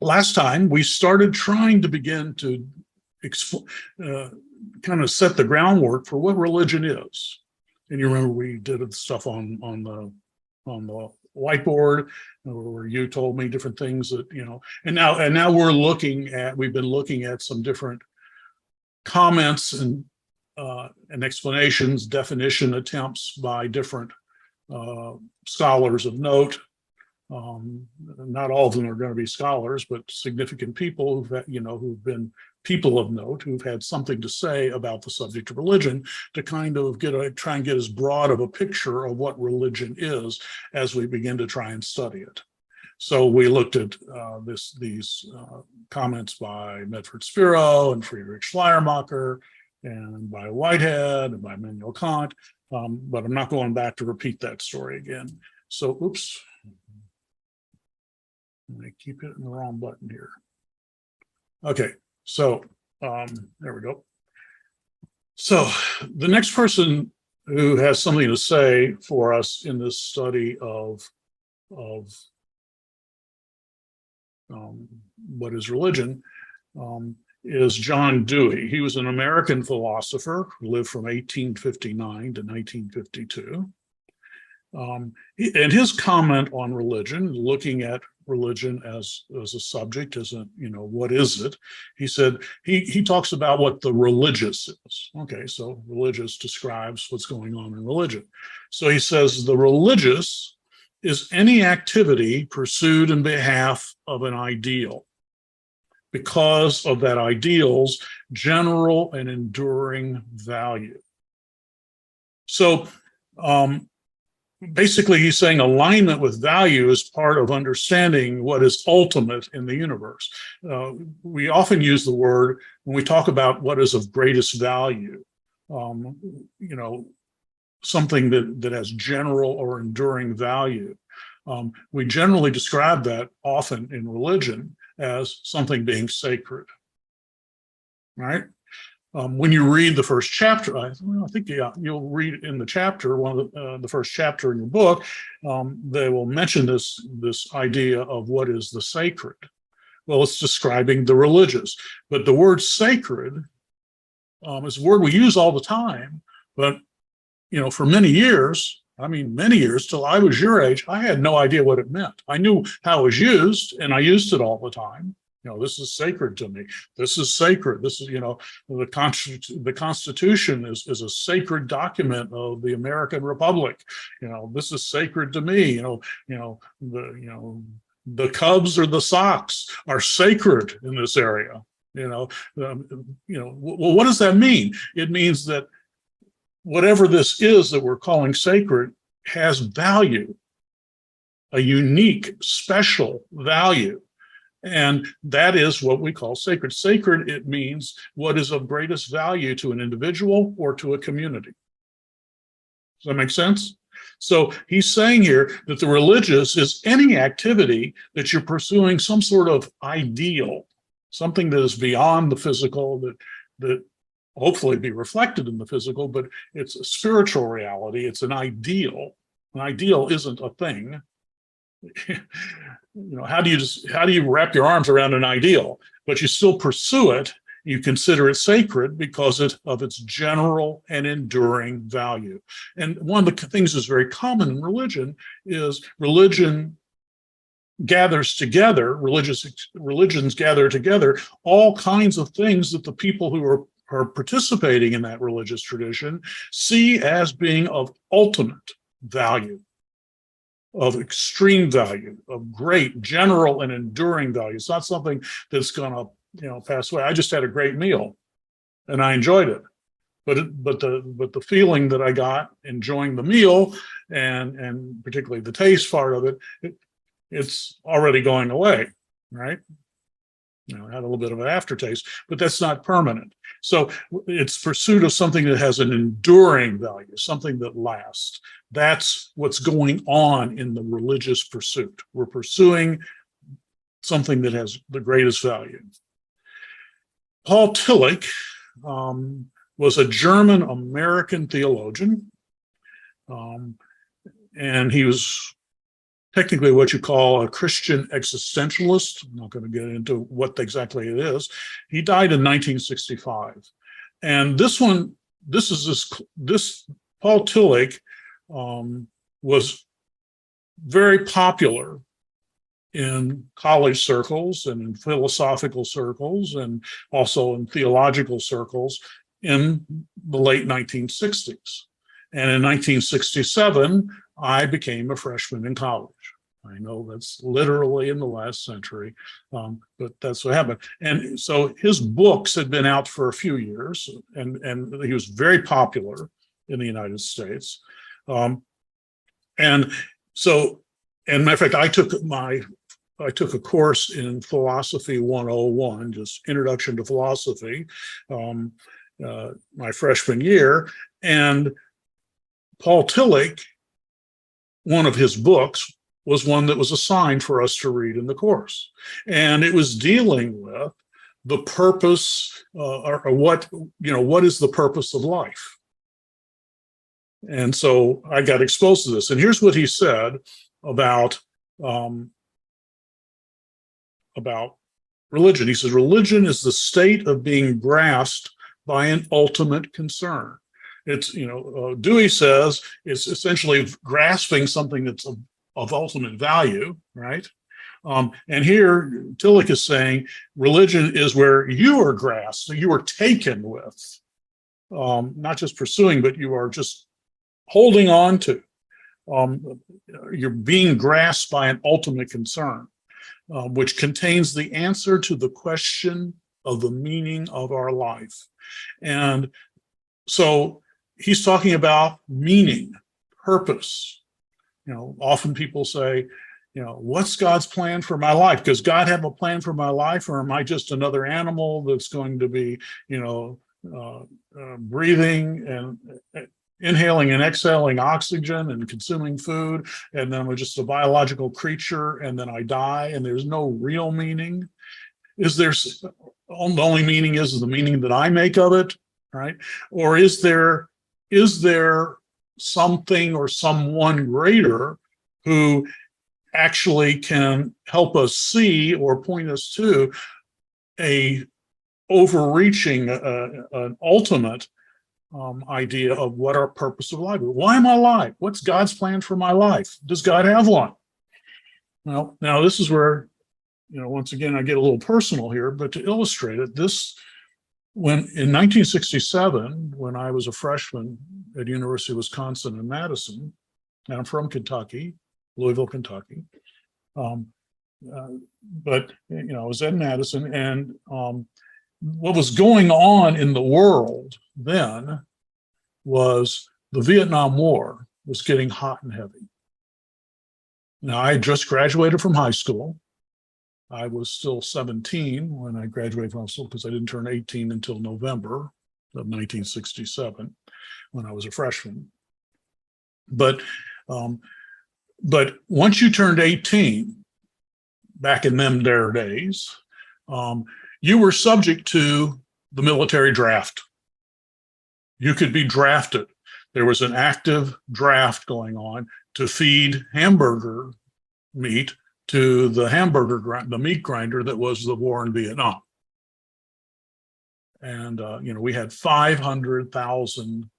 last time we started trying to begin to kind of set the groundwork for what religion is. And you remember we did stuff on the whiteboard, where you told me different things that, and now we've been looking at some different comments and explanations, definition attempts by different scholars of note. Not all of them are going to be scholars, but significant people who've been people of note, who've had something to say about the subject of religion, to kind of try and get as broad of a picture of what religion is as we begin to try and study it. So we looked at these comments by Medford Spiro and Friedrich Schleiermacher, and by Whitehead and by Immanuel Kant, but I'm not going back to repeat that story again. So, oops. I keep hitting the wrong button here. Okay, so there we go. So the next person who has something to say for us in this study of what is religion is John Dewey. He was an American philosopher who lived from 1859 to 1952. And his comment on religion, looking at religion as a subject, what is it? He said, he talks about what the religious is. Okay, so religious describes what's going on in religion. So he says the religious is any activity pursued in behalf of an ideal, because of that ideal's general and enduring value. So basically, he's saying alignment with value is part of understanding what is ultimate in the universe. We often use the word when we talk about what is of greatest value, something that has general or enduring value. We generally describe that often in religion as something being sacred, right? When you read the first chapter, I think you'll read in the chapter, the first chapter in your book, they will mention this idea of what is the sacred. Well, it's describing the religious, but the word sacred is a word we use all the time, but for many years till I was your age, I had no idea what it meant. I knew how it was used, and I used it all the time. This is sacred to me. This is sacred. This is, the Constitution is a sacred document of the American Republic. This is sacred to me. The Cubs or the Sox are sacred in this area. Well, what does that mean? It means that whatever this is that we're calling sacred has value, a unique, special value. And that is what we call sacred. Sacred, it means what is of greatest value to an individual or to a community. Does that make sense? So he's saying here that the religious is any activity that you're pursuing some sort of ideal, something that is beyond the physical, that hopefully be reflected in the physical, but it's a spiritual reality. It's an ideal. An ideal isn't a thing. How do you wrap your arms around an ideal, but you still pursue it? You consider it sacred because of its general and enduring value. And one of the things that's very common in religion is religion gathers together, religions gather together all kinds of things that the people who are participating in that religious tradition see as being of ultimate value, of extreme value, of great general and enduring value. It's not something that's going to pass away. I just had a great meal and I enjoyed it, but the feeling that I got enjoying the meal and particularly the taste part of it's already going away, right? It had a little bit of an aftertaste, but that's not permanent. So it's pursuit of something that has an enduring value, something that lasts. That's what's going on in the religious pursuit. We're pursuing something that has the greatest value. Paul Tillich was a German-American theologian, and he was technically what you call a Christian existentialist. I'm not going to get into what exactly it is. He died in 1965. And this Paul Tillich was very popular in college circles and in philosophical circles and also in theological circles in the late 1960s. And in 1967, I became a freshman in college. I know that's literally in the last century, but that's what happened. And so his books had been out for a few years, and he was very popular in the United States. And so, and matter of fact, I took a course in Philosophy 101, just Introduction to Philosophy, my freshman year. And Paul Tillich, one of his books was one that was assigned for us to read in the course. And it was dealing with the purpose, or what is the purpose of life? And so I got exposed to this. And here's what he said about religion. He says, religion is the state of being grasped by an ultimate concern. It's, Dewey says it's essentially grasping something that's of ultimate value, right? And here Tillich is saying religion is where you are grasped, so you are taken with, not just pursuing, but you are just holding on to. You're being grasped by an ultimate concern, which contains the answer to the question of the meaning of our life. And so he's talking about meaning, purpose. Often people say, what's God's plan for my life? Does God have a plan for my life, or am I just another animal that's going to be, breathing and inhaling and exhaling oxygen and consuming food, and then we're just a biological creature, and then I die, and there's no real meaning? The only meaning is the meaning that I make of it, right? Or is there something or someone greater who actually can help us see or point us to a overreaching, an ultimate idea of what our purpose of life is? Why am I alive? What's God's plan for my life? Does God have one? Well, now this is where, once again, I get a little personal here, but to illustrate it, when in 1967, when I was a freshman at University of Wisconsin in Madison, and I'm from Kentucky, Louisville, Kentucky, but I was at Madison, and what was going on in the world then was the Vietnam War was getting hot and heavy. Now, I had just graduated from high school. I was still 17 when I graduated from high school because I didn't turn 18 until November of 1967 when I was a freshman. But once you turned 18, back in them there days, you were subject to the military draft. You could be drafted. There was an active draft going on to feed hamburger meat to the meat grinder that was the war in Vietnam. And, we had 500,000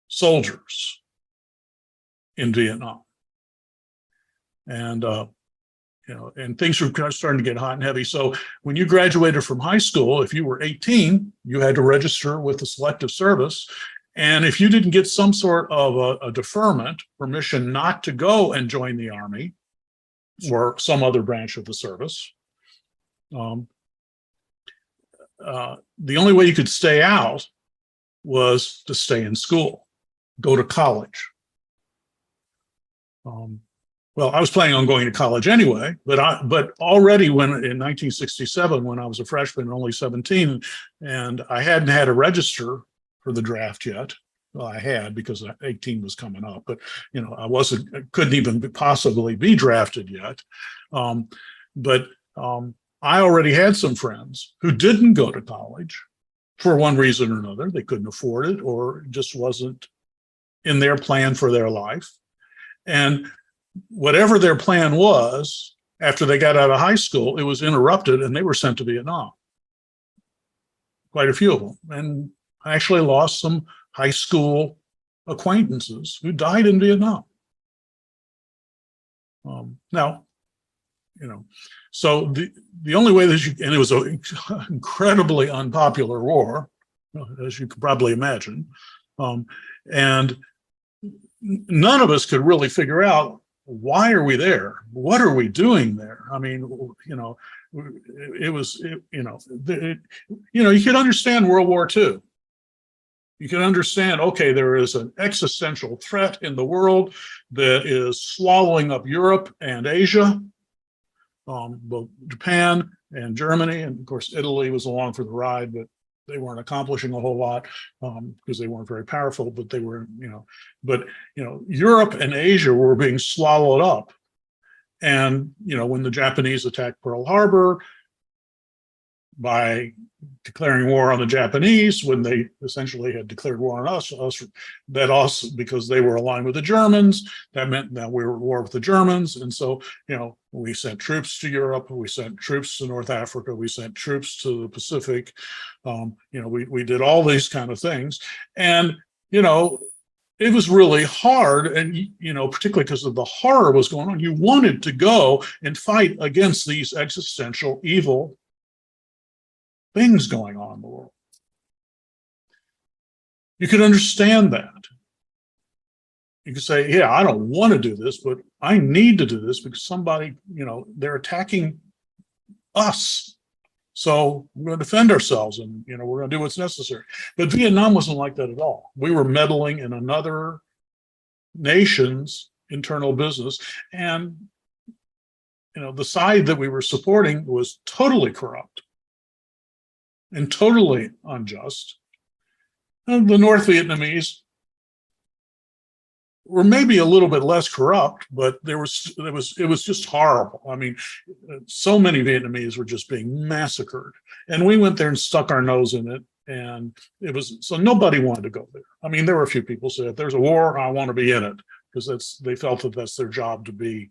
soldiers in Vietnam. And, and things were starting to get hot and heavy. So when you graduated from high school, if you were 18, you had to register with the Selective Service. And if you didn't get some sort of a deferment, permission not to go and join the Army or some other branch of the service, the only way you could stay out was to stay in school, go to college. Well, I was planning on going to college anyway, but already in 1967, when I was a freshman, only 17, and I hadn't had to register for the draft yet. Well, I had, because 18 was coming up, but couldn't even possibly be drafted yet. But I already had some friends who didn't go to college for one reason or another. They couldn't afford it, or it just wasn't in their plan for their life. And whatever their plan was, after they got out of high school, it was interrupted and they were sent to Vietnam. Quite a few of them. And I actually lost some high school acquaintances who died in Vietnam. Now, so the only way that and it was an incredibly unpopular war, as you could probably imagine. And none of us could really figure out, why are we there? What are we doing there? I mean, it was, you could understand World War II. You can understand, okay, there is an existential threat in the world that is swallowing up Europe and Asia, both Japan and Germany, and of course Italy was along for the ride, but they weren't accomplishing a whole lot because they weren't very powerful, but they were, Europe and Asia were being swallowed up. And, when the Japanese attacked Pearl Harbor, by declaring war on the Japanese, when they essentially had declared war on us, because they were aligned with the Germans, that meant that we were at war with the Germans. And so, we sent troops to Europe, we sent troops to North Africa, we sent troops to the Pacific. We did all these kind of things. And, it was really hard, and particularly because of the horror was going on, you wanted to go and fight against these existential evil things going on in the world. You could understand that. You could say, yeah, I don't want to do this, but I need to do this because somebody, they're attacking us. So we're going to defend ourselves, and we're going to do what's necessary. But Vietnam wasn't like that at all. We were meddling in another nation's internal business, and the side that we were supporting was totally corrupt and totally unjust. And the North Vietnamese were maybe a little bit less corrupt, but it was just horrible. I mean, so many Vietnamese were just being massacred, and we went there and stuck our nose in it, and so nobody wanted to go there. I mean, there were a few people who said, if there's a war, I want to be in it, because they felt that that's their job to be,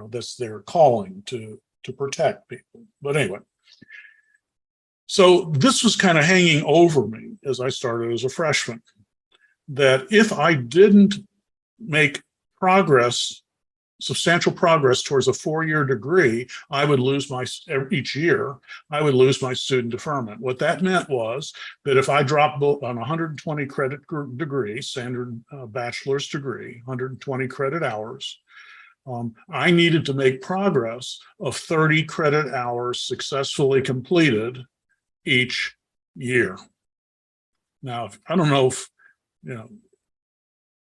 that's their calling to protect people. But anyway, so this was kind of hanging over me as I started as a freshman, that if I didn't make substantial progress towards a 4-year degree, I would lose each year, I would lose my student deferment. What that meant was that if I dropped on a 120 credit degree, standard bachelor's degree, 120 credit hours, I needed to make progress of 30 credit hours successfully completed each year. Now, I don't know if,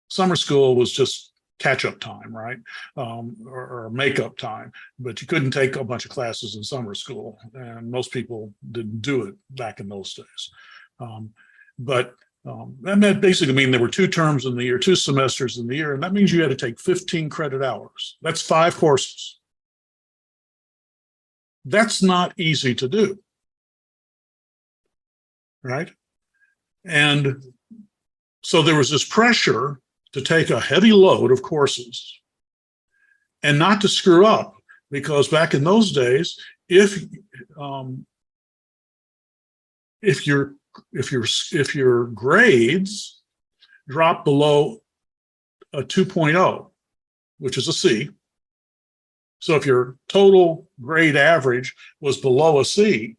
summer school was just catch-up time, right? Or make-up time, but you couldn't take a bunch of classes in summer school, and most people didn't do it back in those days. But that basically mean there were 2 terms in the year, 2 semesters in the year, and that means you had to take 15 credit hours. That's 5 courses. That's not easy to do, right? And so there was this pressure to take a heavy load of courses and not to screw up, because back in those days, if your grades drop below a 2.0, which is a C, so if your total grade average was below a C,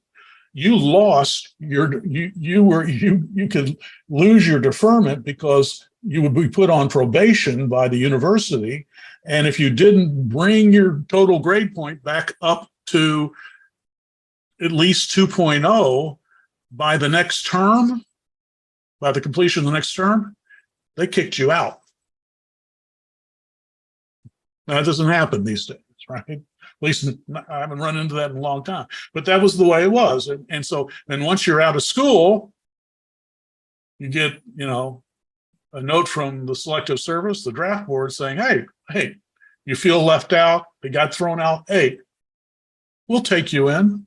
you lost you could lose your deferment, because you would be put on probation by the university. And if you didn't bring your total grade point back up to at least 2.0 by the next term, by the completion of the next term, they kicked you out. Now, that doesn't happen these days, right? At least I haven't run into that in a long time, but that was the way it was. And so then once you're out of school, you get, a note from the selective service, the draft board, saying, hey, you feel left out, they got thrown out, hey, we'll take you in.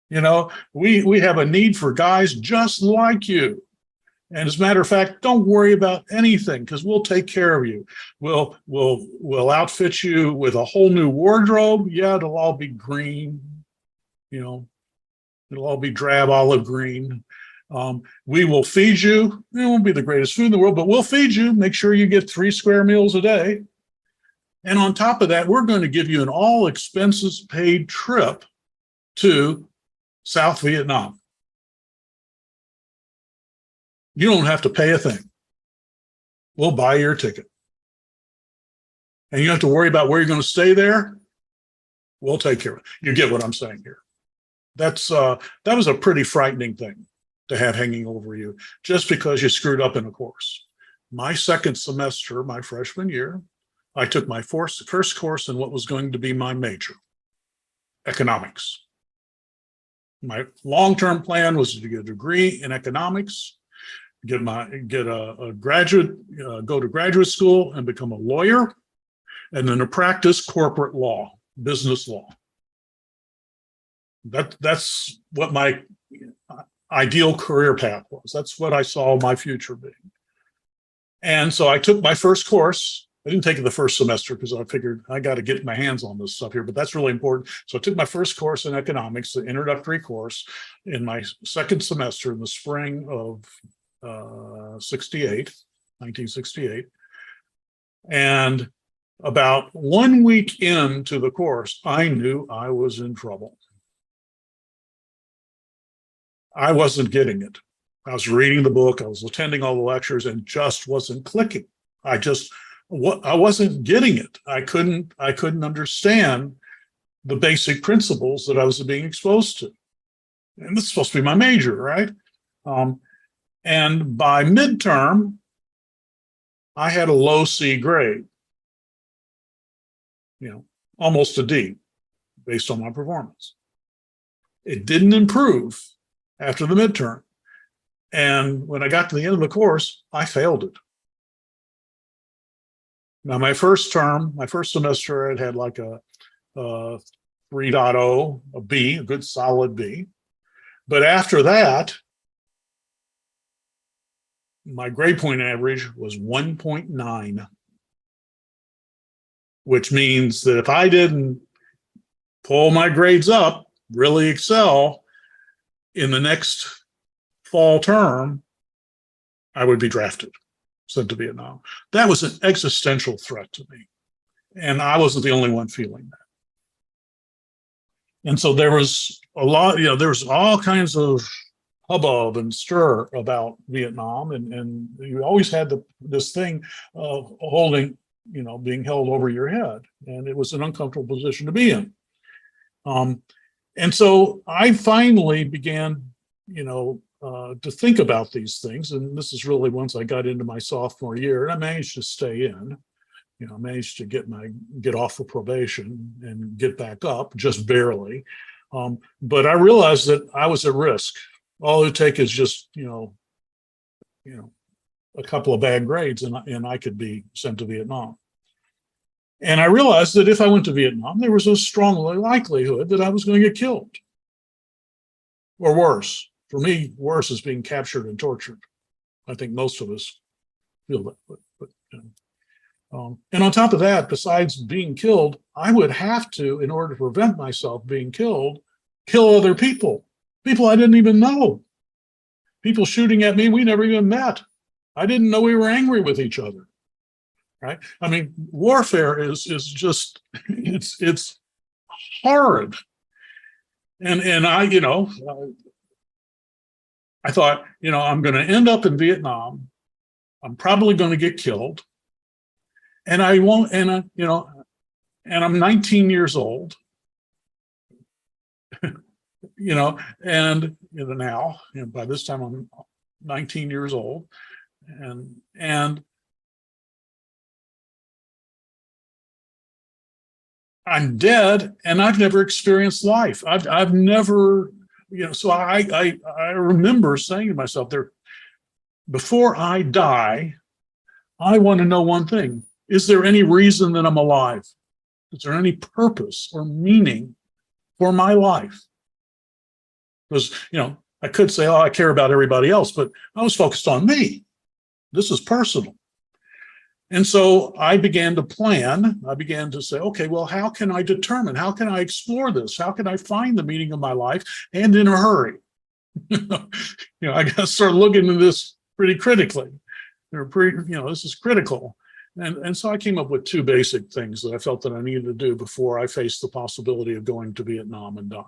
We have a need for guys just like you. And as a matter of fact, don't worry about anything because we'll take care of you. We'll outfit you with a whole new wardrobe. Yeah, it'll all be green, you know, it'll all be drab olive green. We will feed you. It won't be the greatest food in the world, but we'll feed you. Make sure you get 3 square meals a day. And on top of that, we're going to give you an all expenses paid trip to South Vietnam. You don't have to pay a thing. We'll buy your ticket. And you don't have to worry about where you're going to stay there. We'll take care of it. You get what I'm saying here. That was a pretty frightening thing to have hanging over you just because you screwed up in a course. My second semester, my freshman year, I took my first course in what was going to be my major, economics. My long-term plan was to get a degree in economics, go to graduate school and become a lawyer, and then to practice corporate law, business law. That's what my ideal career path was. That's what I saw my future being. And so I took my first course. I didn't take it the first semester because I figured I got to get my hands on this stuff here, but that's really important. So I took my first course in economics, the introductory course, in my second semester in the spring of 1968. And about 1 week into the course, I knew I was in trouble. I wasn't getting it. I was reading the book, I was attending all the lectures, and just wasn't clicking. I wasn't getting it. I couldn't understand the basic principles that I was being exposed to. And this is supposed to be my major, right? And by midterm, I had a low C grade, almost a D based on my performance. It didn't improve after the midterm. And when I got to the end of the course, I failed it. Now, my first semester, it had like a 3.0, a B, a good solid B. But after that, my grade point average was 1.9, which means that if I didn't pull my grades up, really excel in the next fall term, I would be drafted, sent to Vietnam. That was an existential threat to me. And I wasn't the only one feeling that. And so there was a lot, there was all kinds of hubbub and stir about Vietnam. And you always had this thing of holding, being held over your head. And it was an uncomfortable position to be in. And so I finally began, to think about these things. And this is really once I got into my sophomore year, and I managed to stay in, I managed to get off of probation and get back up just barely. But I realized that I was at risk. All it would take is just, a couple of bad grades and I could be sent to Vietnam. And I realized that if I went to Vietnam, there was a strong likelihood that I was going to get killed. Or worse. For me, worse is being captured and tortured. I think most of us feel that. And on top of that, besides being killed, I would have to, in order to prevent myself being killed, kill other people I didn't even know. People shooting at me we never even met. I didn't know we were angry with each other. Right? I mean, warfare is just it's horrid. And I thought, I'm going to end up in Vietnam. I'm probably going to get killed. And I won't, and I'm 19 years old, and now, by this time I'm 19 years old, and I'm dead, and I've never experienced life. I've never, so I remember saying to myself before I die, I want to know one thing. Is there any reason that I'm alive? Is there any purpose or meaning for my life? Because, I could say, oh, I care about everybody else, but I was focused on me. This is personal. And so I began to plan. I began to say, okay, well, how can I determine? How can I explore this? How can I find the meaning of my life, and in a hurry? I got to start looking at this pretty critically. This is critical. And so I came up with two basic things that I felt that I needed to do before I faced the possibility of going to Vietnam and dying.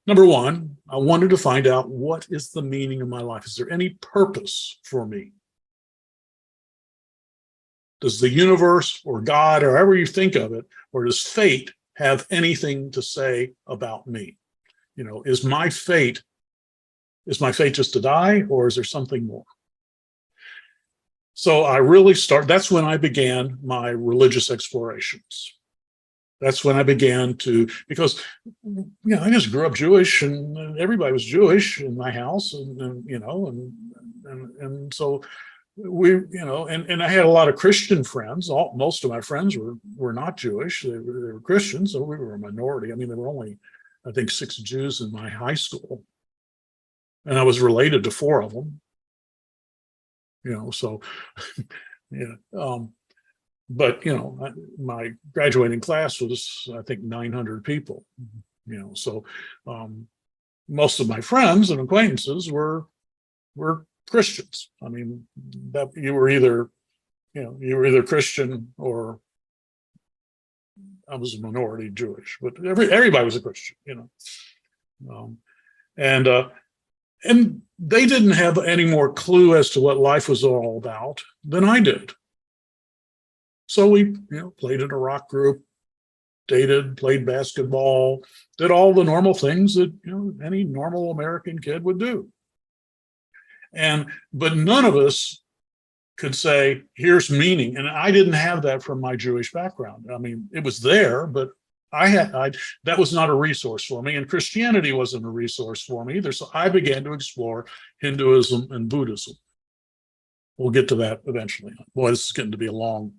Number one, I wanted to find out, what is the meaning of my life? Is there any purpose for me? Does the universe or God, or however you think of it, or does fate have anything to say about me? Is my fate just to die, or is there something more? So that's when I began my religious explorations. That's when I began because I just grew up Jewish, and everybody was Jewish in my house, and so and I had a lot of Christian friends. Most of my friends were not Jewish; they were Christians, so we were a minority. I mean, there were only, I think, 6 Jews in my high school, and I was related to 4 of them. So yeah. But my graduating class was, I think, 900 people. So most of my friends and acquaintances were Christians. I mean, that you were either Christian, or I was a minority Jewish, but everybody was a Christian. And they didn't have any more clue as to what life was all about than I did. So we, played in a rock group, dated, played basketball, did all the normal things that, any normal American kid would do. But none of us could say, here's meaning. And I didn't have that from my Jewish background. I mean, it was there, but that was not a resource for me. And Christianity wasn't a resource for me either. So I began to explore Hinduism and Buddhism. We'll get to that eventually. Boy, this is getting to be a long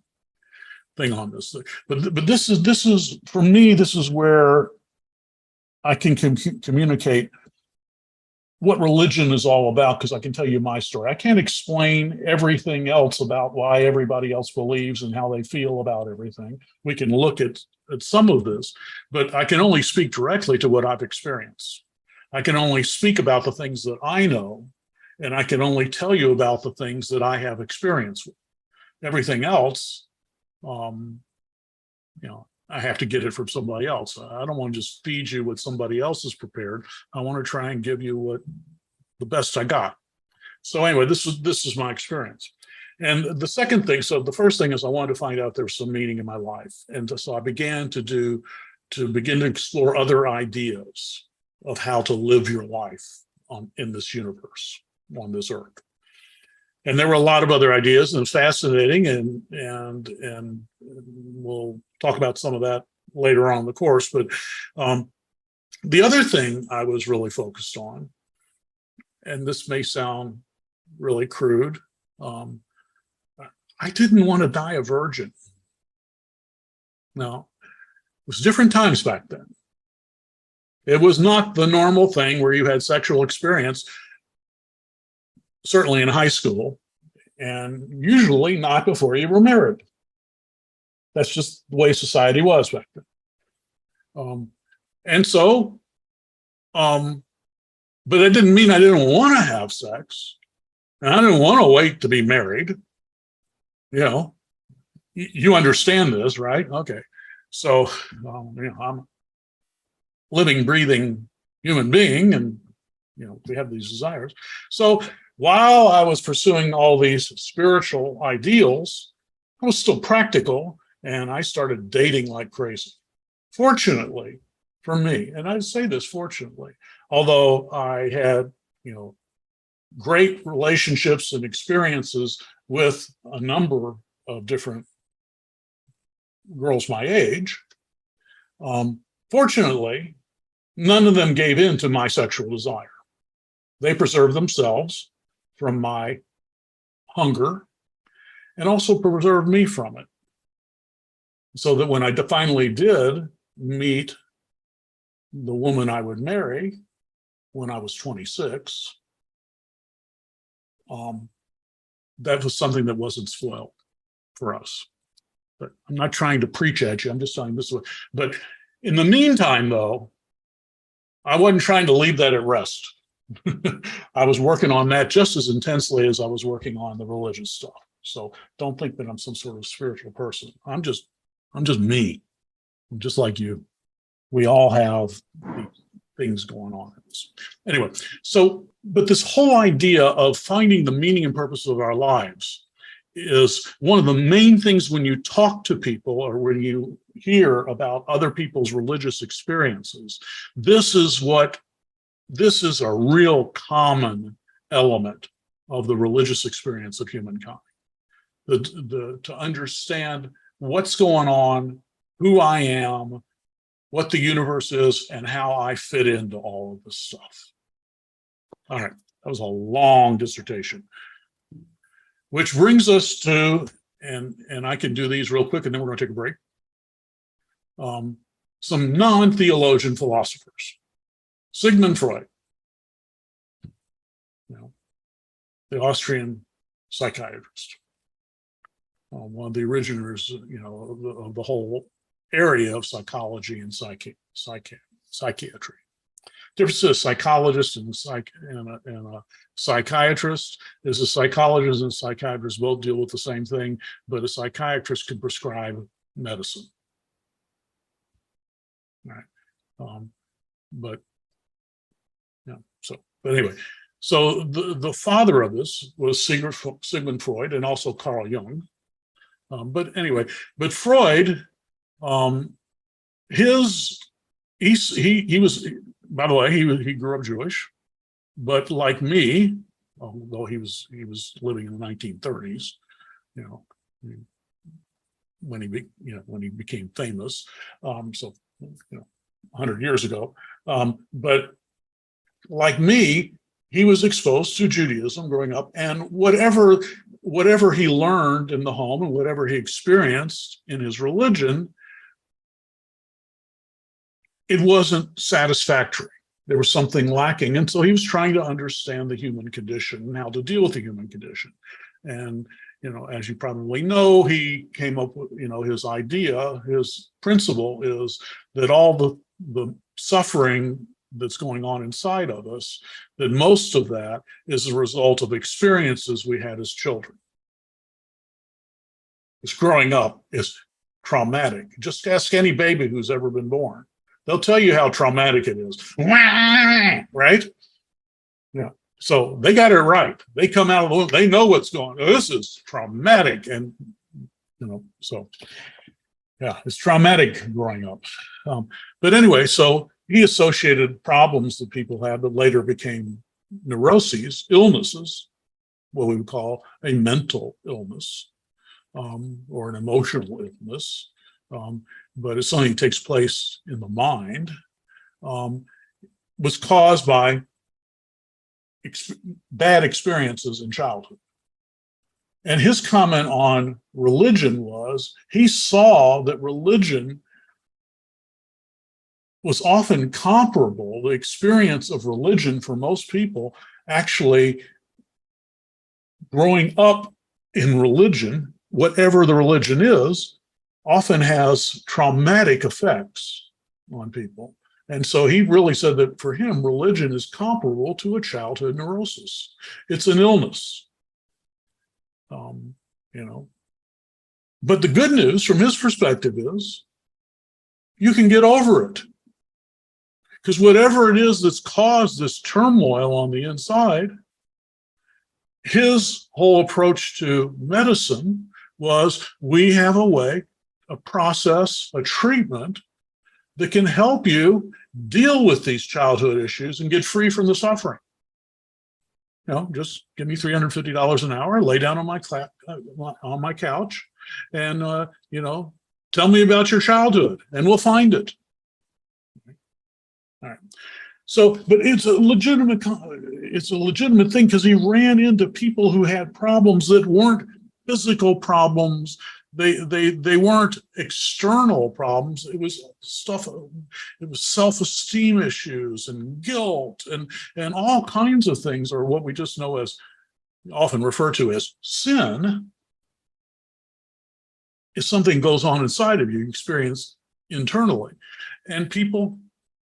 thing on this, but this is for me, this is where I can communicate what religion is all about, because I can tell you my story. I can't explain everything else about why everybody else believes and how they feel about everything. We can look at some of this, but I can only speak directly to what I've experienced. I can only speak about the things that I know, and I can only tell you about the things that I have experienced with. Everything else, I have to get it from somebody else. I don't want to just feed you what somebody else has prepared. I want to try and give you the best I got. So anyway, this is my experience. And the second thing, so the first thing is I wanted to find out there's some meaning in my life. And so I began to begin to explore other ideas of how to live your life in this universe, on this earth. And there were a lot of other ideas, and it's fascinating, and we'll talk about some of that later on in the course. But the other thing I was really focused on, and this may sound really crude, I didn't want to die a virgin. No, it was different times back then. It was not the normal thing where you had sexual experience, certainly in high school, and usually not before you were married. That's just the way society was back then. But that didn't mean I didn't want to have sex. And I didn't want to wait to be married. You understand this, right? Okay. So, I'm a living, breathing human being, and, we have these desires. So while I was pursuing all these spiritual ideals, I was still practical, and I started dating like crazy. Fortunately for me, and I say this fortunately, although I had, great relationships and experiences with a number of different girls my age, fortunately, none of them gave in to my sexual desire. They preserved themselves from my hunger and also preserved me from it. So that when I finally did meet the woman I would marry when I was 26, that was something that wasn't spoiled for us. But I'm not trying to preach at you. I'm just telling you this way. But in the meantime, though, I wasn't trying to leave that at rest. I was working on that just as intensely as I was working on the religious stuff. So don't think that I'm some sort of spiritual person. I'm just me. I'm just like you. We all have these things going on. Anyway, so, but this whole idea of finding the meaning and purpose of our lives is one of the main things when you talk to people or when you hear about other people's religious experiences. This is a real common element of the religious experience of humankind. To understand what's going on, who I am, what the universe is, and how I fit into all of this stuff. All right, that was a long dissertation. Which brings us to, and I can do these real quick and then we're going to take a break. Some non-theologian philosophers. Sigmund Freud, the Austrian psychiatrist, one of the originators, of the whole area of psychology and psychiatry. Difference is a psychologist and a psychiatrist is a psychologist and a psychiatrist both deal with the same thing, but a psychiatrist can prescribe medicine. Right. But anyway, so the father of this was Sigmund Freud and also Carl Jung. But Freud, he was, by the way, he grew up Jewish, but like me, although he was living in the 1930s, when he became famous, 100 years ago, but like me, he was exposed to Judaism growing up, and whatever he learned in the home and whatever he experienced in his religion, it wasn't satisfactory. There was something lacking. And so he was trying to understand the human condition and how to deal with the human condition. And, as you probably know, he came up with, his idea, his principle is that all the suffering that's going on inside of us, that most of that is a result of experiences we had as children. Because growing up is traumatic. Just ask any baby who's ever been born. They'll tell you how traumatic it is. Right? Yeah. So they got it right. They come out of the womb, they know what's going on. This is traumatic. And, so yeah, it's traumatic growing up. But anyway, so he associated problems that people had that later became neuroses, illnesses, what we would call a mental illness or an emotional illness. But it's something that takes place in the mind, was caused by bad experiences in childhood. And his comment on religion was, he saw that religion was often comparable. The experience of religion for most people, actually growing up in religion, whatever the religion is, often has traumatic effects on people. And so he really said that for him, religion is comparable to a childhood neurosis. It's an illness, But the good news from his perspective is you can get over it. Because whatever it is that's caused this turmoil on the inside, his whole approach to medicine was, we have a way, a process, a treatment that can help you deal with these childhood issues and get free from the suffering. Just give me $350 an hour, lay down on my couch, and tell me about your childhood, and we'll find it. All right. So, but it's a legitimate thing, because he ran into people who had problems that weren't physical problems they weren't external problems. It was stuff, it was self-esteem issues and guilt and all kinds of things, or what we just know as, often referred to as sin, is something goes on inside of you, you experience internally. And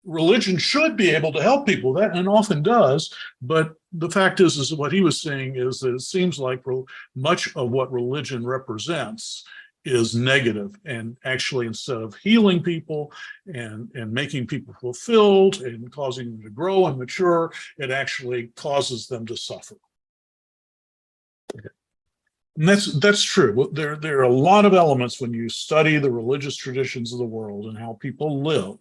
religion should be able to help people with that, and often does, but the fact is what he was saying is that it seems like much of what religion represents is negative, and actually, instead of healing people and making people fulfilled and causing them to grow and mature, it actually causes them to suffer. And that's true. There are a lot of elements when you study the religious traditions of the world and how people live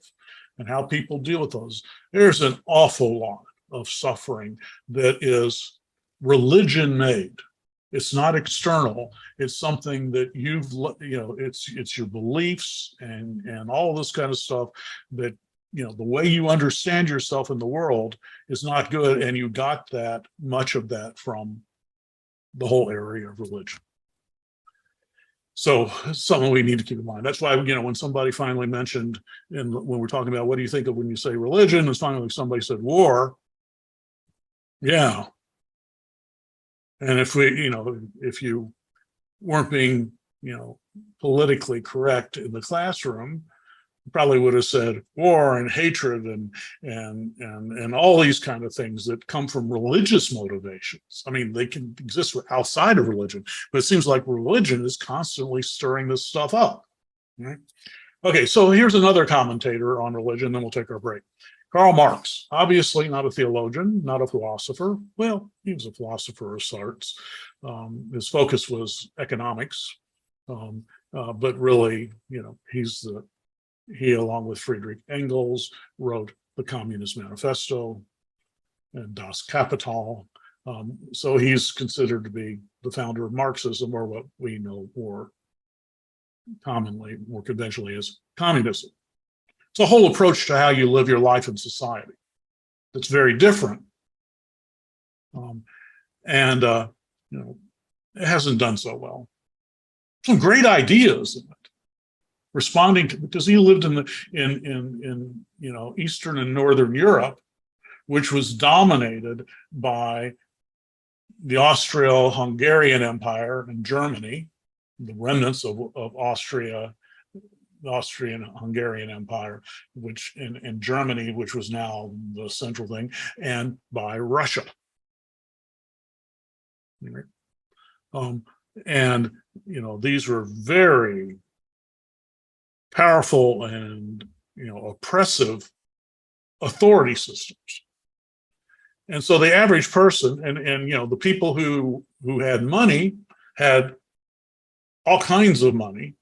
and how people deal with those. There's an awful lot of suffering that is religion made. It's not external. It's something that it's your beliefs and all this kind of stuff that, the way you understand yourself in the world is not good. And you got much of that from the whole area of religion. So it's something we need to keep in mind. That's why, when somebody finally mentioned, when we're talking about what do you think of when you say religion, it's finally somebody said war. Yeah. And if you weren't being, politically correct in the classroom, probably would have said war and hatred and all these kind of things that come from religious motivations. I mean, they can exist outside of religion, but it seems like religion is constantly stirring this stuff up. Right? Okay, so here's another commentator on religion, then we'll take our break. Karl Marx, obviously not a theologian, not a philosopher. Well, he was a philosopher of sorts. His focus was economics, but really, he, along with Friedrich Engels, wrote the Communist Manifesto and Das Kapital. So he's considered to be the founder of Marxism, or what we know more conventionally as communism. It's a whole approach to how you live your life in society that's very different. It hasn't done so well. Some great ideas in it. Responding to, because he lived in Eastern and Northern Europe, which was dominated by the Austro-Hungarian Empire and Germany, the remnants of Austria, the Austrian-Hungarian Empire, which in Germany, which was now the central thing, and by Russia. These were very powerful and oppressive authority systems. And so the average person and the people who had money had all kinds of money,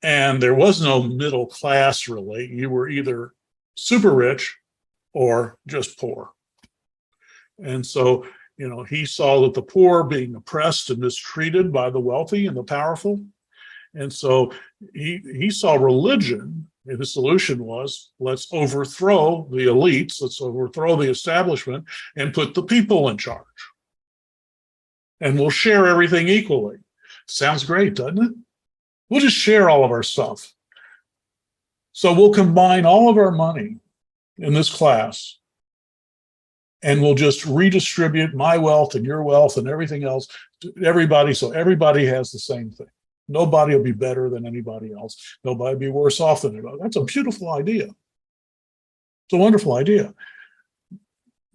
and there was no middle class really. You were either super rich or just poor. And so he saw that the poor being oppressed and mistreated by the wealthy and the powerful. And so he saw religion, and the solution was, let's overthrow the elites, let's overthrow the establishment and put the people in charge. And we'll share everything equally. Sounds great, doesn't it? We'll just share all of our stuff. So we'll combine all of our money in this class, and we'll just redistribute my wealth and your wealth and everything else to everybody, so everybody has the same thing. Nobody will be better than anybody else. Nobody will be worse off than anybody. That's a beautiful idea. It's a wonderful idea.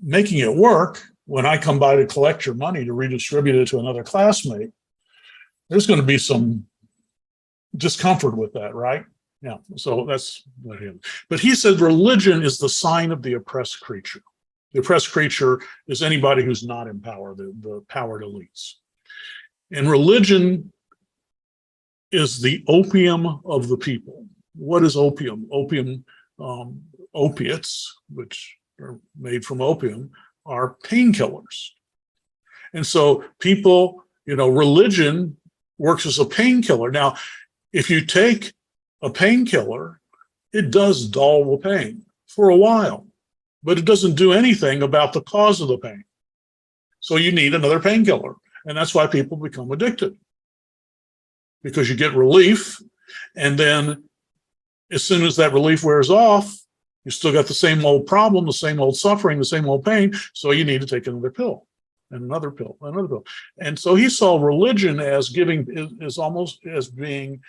Making it work, when I come by to collect your money to redistribute it to another classmate, there's going to be some discomfort with that, right? Yeah, so that's what he is. But he said religion is the sign of the oppressed creature. The oppressed creature is anybody who's not in power, the powered elites. And religion is the opium of the people. What is opium? Opium, opiates, which are made from opium, are painkillers. And so people, religion works as a painkiller. Now, if you take a painkiller, it does dull the pain for a while, but it doesn't do anything about the cause of the pain. So you need another painkiller. And that's why people become addicted. because you get relief, and then as soon as that relief wears off, you still got the same old problem, the same old suffering, the same old pain, so you need to take another pill, and another pill, another pill. And so he saw religion as almost as being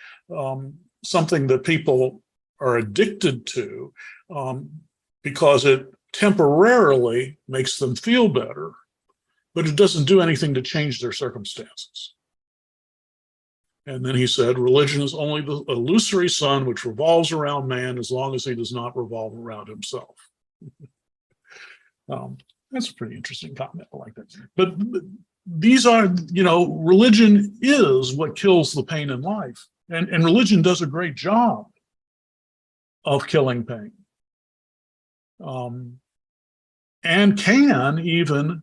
something that people are addicted to, because it temporarily makes them feel better, but it doesn't do anything to change their circumstances. And then he said, religion is only the illusory sun which revolves around man as long as he does not revolve around himself. That's a pretty interesting comment. I like that. But these are, religion is what kills the pain in life. And religion does a great job of killing pain. And can even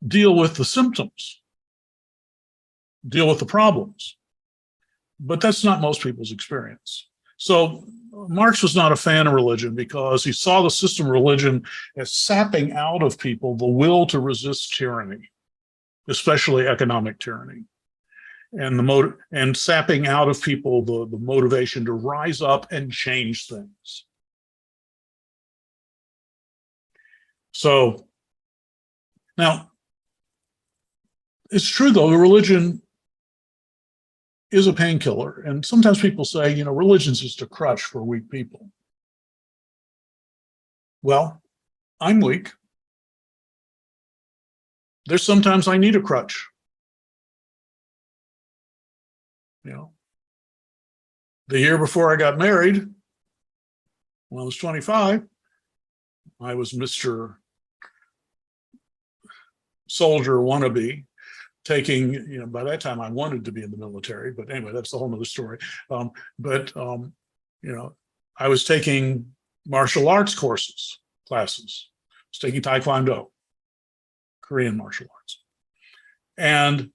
deal with the symptoms, deal with the problems. But that's not most people's experience. So Marx was not a fan of religion because he saw the system of religion as sapping out of people the will to resist tyranny, especially economic tyranny, and sapping out of people the motivation to rise up and change things. So now, it's true though, religion is a painkiller. And sometimes people say, religion's just a crutch for weak people. Well, I'm weak. There's sometimes I need a crutch. The year before I got married, when I was 25, I was Mr. Soldier wannabe, taking, by that time I wanted to be in the military, but anyway, that's a whole nother story. I was taking martial arts classes. I was taking Taekwondo, Korean martial arts. And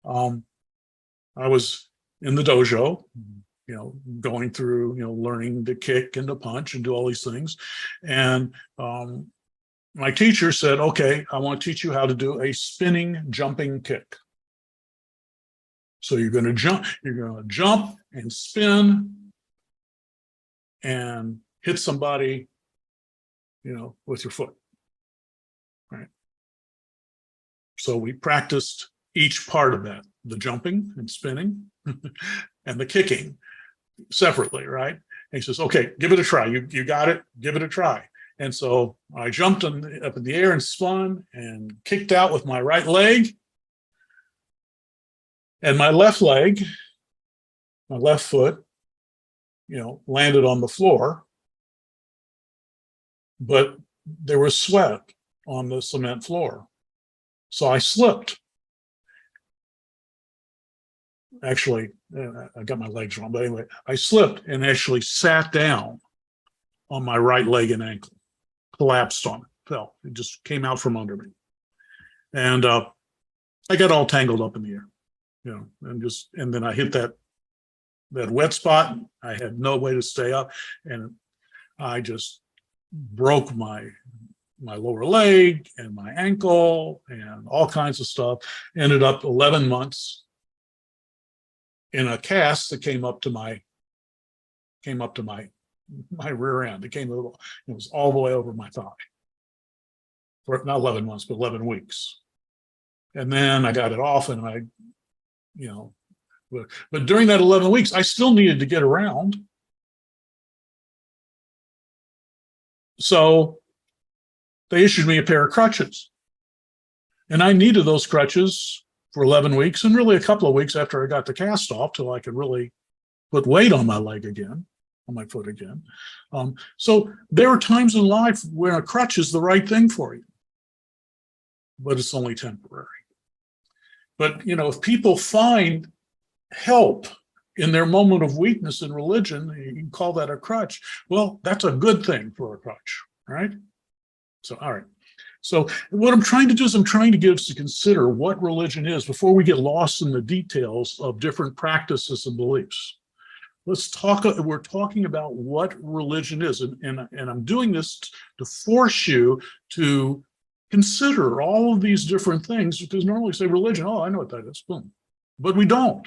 I was in the dojo, going through, learning to kick and to punch and do all these things. And my teacher said, okay, I want to teach you how to do a spinning jumping kick. So you're going to jump and spin and hit somebody, with your foot. Right. So we practiced each part of that, the jumping and spinning and the kicking separately, right? And he says, okay, give it a try. You got it, give it a try. And so I jumped up in the air and spun and kicked out with my right leg. And my left leg, my left foot, landed on the floor. But there was sweat on the cement floor. So I slipped. Actually, I got my legs wrong, but anyway, I slipped and actually sat down on my right leg and ankle. Collapsed on it, fell. It just came out from under me. And I got all tangled up in the air, and then I hit that wet spot. I had no way to stay up, and I just broke my lower leg and my ankle and all kinds of stuff. Ended up 11 months in a cast that came up to my rear end. It was all the way over my thigh for not 11 months, but 11 weeks. And then I got it off, and but during that 11 weeks, I still needed to get around. So they issued me a pair of crutches, and I needed those crutches for 11 weeks and really a couple of weeks after I got the cast off till I could really put weight on my leg again. On my foot again. So there are times in life where a crutch is the right thing for you, but it's only temporary. But, if people find help in their moment of weakness in religion, you can call that a crutch. Well, that's a good thing for a crutch, right? So, all right. So what I'm trying to do is I'm trying to get us to consider what religion is before we get lost in the details of different practices and beliefs. We're talking about what religion is, and I'm doing this to force you to consider all of these different things, because normally you say religion, oh, I know what that is, boom. but we don't.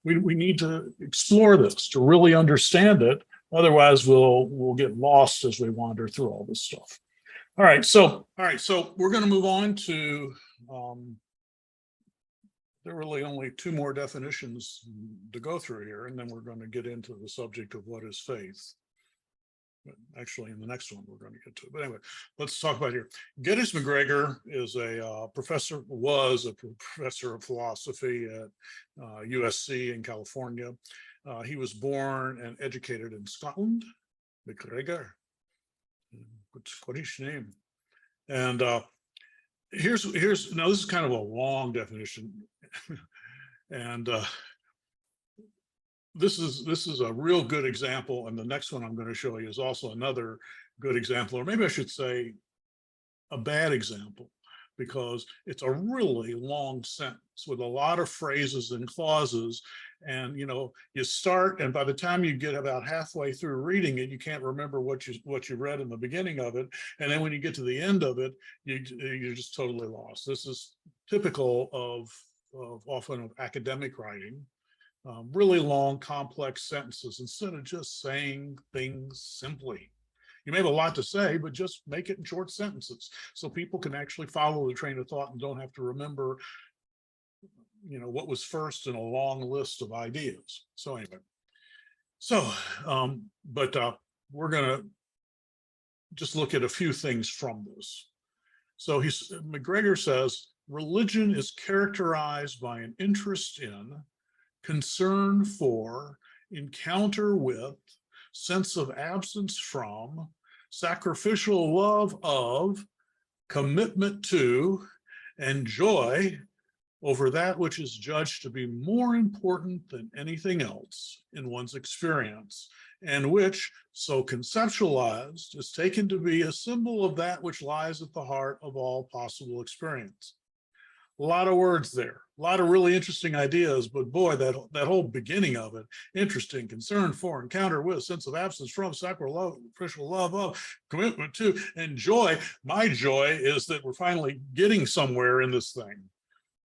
We need to explore this to really understand it. Otherwise, we'll get lost as we wander through all this stuff. All right, so we're going to move on to there are really only two more definitions to go through here, and then we're going to get into the subject of what is faith. Actually, in the next one, we're going to get to it. But anyway, let's talk about here. Geddes MacGregor is was a professor of philosophy at USC in California. He was born and educated in Scotland. MacGregor, good Scottish name. And here's now this is kind of a long definition, and this is a real good example, and the next one I'm going to show you is also another good example, or maybe I should say a bad example, because it's a really long sentence with a lot of phrases and clauses, and you start, and by the time you get about halfway through reading it, you can't remember what you read in the beginning of it, and then when you get to the end of it, you're just totally lost. This is typical of often of academic writing. Really long, complex sentences instead of just saying things simply. You may have a lot to say, but just make it in short sentences so people can actually follow the train of thought and don't have to remember, what was first in a long list of ideas. So anyway, we're going to just look at a few things from this. So MacGregor says, religion is characterized by an interest in, concern for, encounter with, sense of absence from, sacrificial love of, commitment to, and joy over that which is judged to be more important than anything else in one's experience, and which, so conceptualized, is taken to be a symbol of that which lies at the heart of all possible experience. A lot of words there, a lot of really interesting ideas, but boy, that whole beginning of it, interesting, concern for, encounter with, sense of absence from, sacrificial love of, commitment to, and joy. My joy is that we're finally getting somewhere in this thing.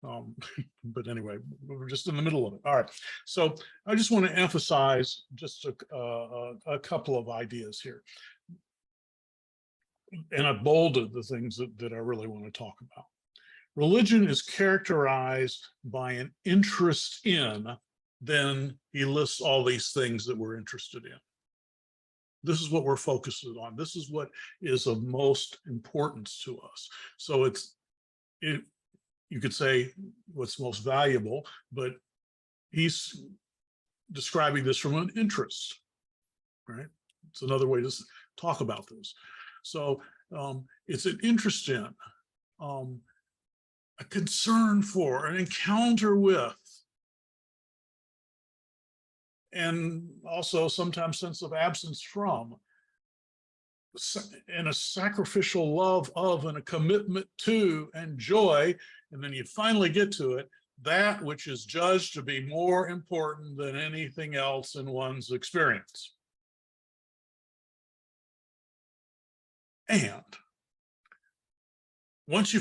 But anyway, we're just in the middle of it. All right, so I just want to emphasize just a couple of ideas here. And I've bolded the things that I really want to talk about. Religion is characterized by an interest in, then he lists all these things that we're interested in. This is what we're focused on. This is what is of most importance to us. So you could say what's most valuable, but he's describing this from an interest, right? It's another way to talk about this. So it's an interest in, a concern for, an encounter with, and also sometimes sense of absence from, and a sacrificial love of, and a commitment to, and joy, and then you finally get to it, that which is judged to be more important than anything else in one's experience. And once you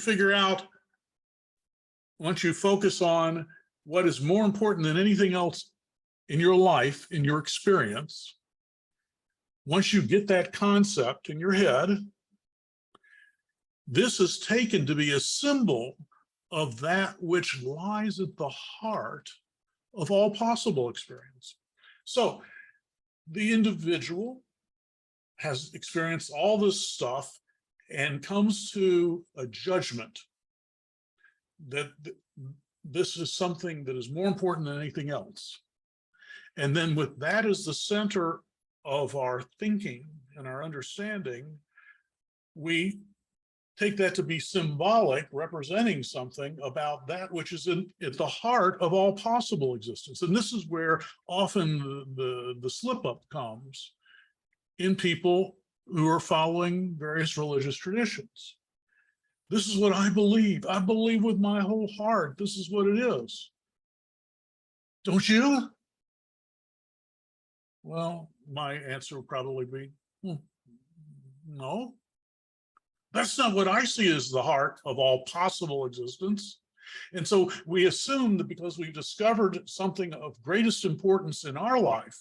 focus on what is more important than anything else in your life, in your experience, once you get that concept in your head, this is taken to be a symbol of that which lies at the heart of all possible experience. So the individual has experienced all this stuff and comes to a judgment that this is something that is more important than anything else. And then with that as the center of our thinking and our understanding, we take that to be symbolic, representing something about that which is at the heart of all possible existence. And this is where often the slip up comes in people who are following various religious traditions. This is what I believe. I believe with my whole heart. This is what it is. Don't you? Well, my answer would probably be, no. That's not what I see as the heart of all possible existence. And so we assume that because we've discovered something of greatest importance in our life,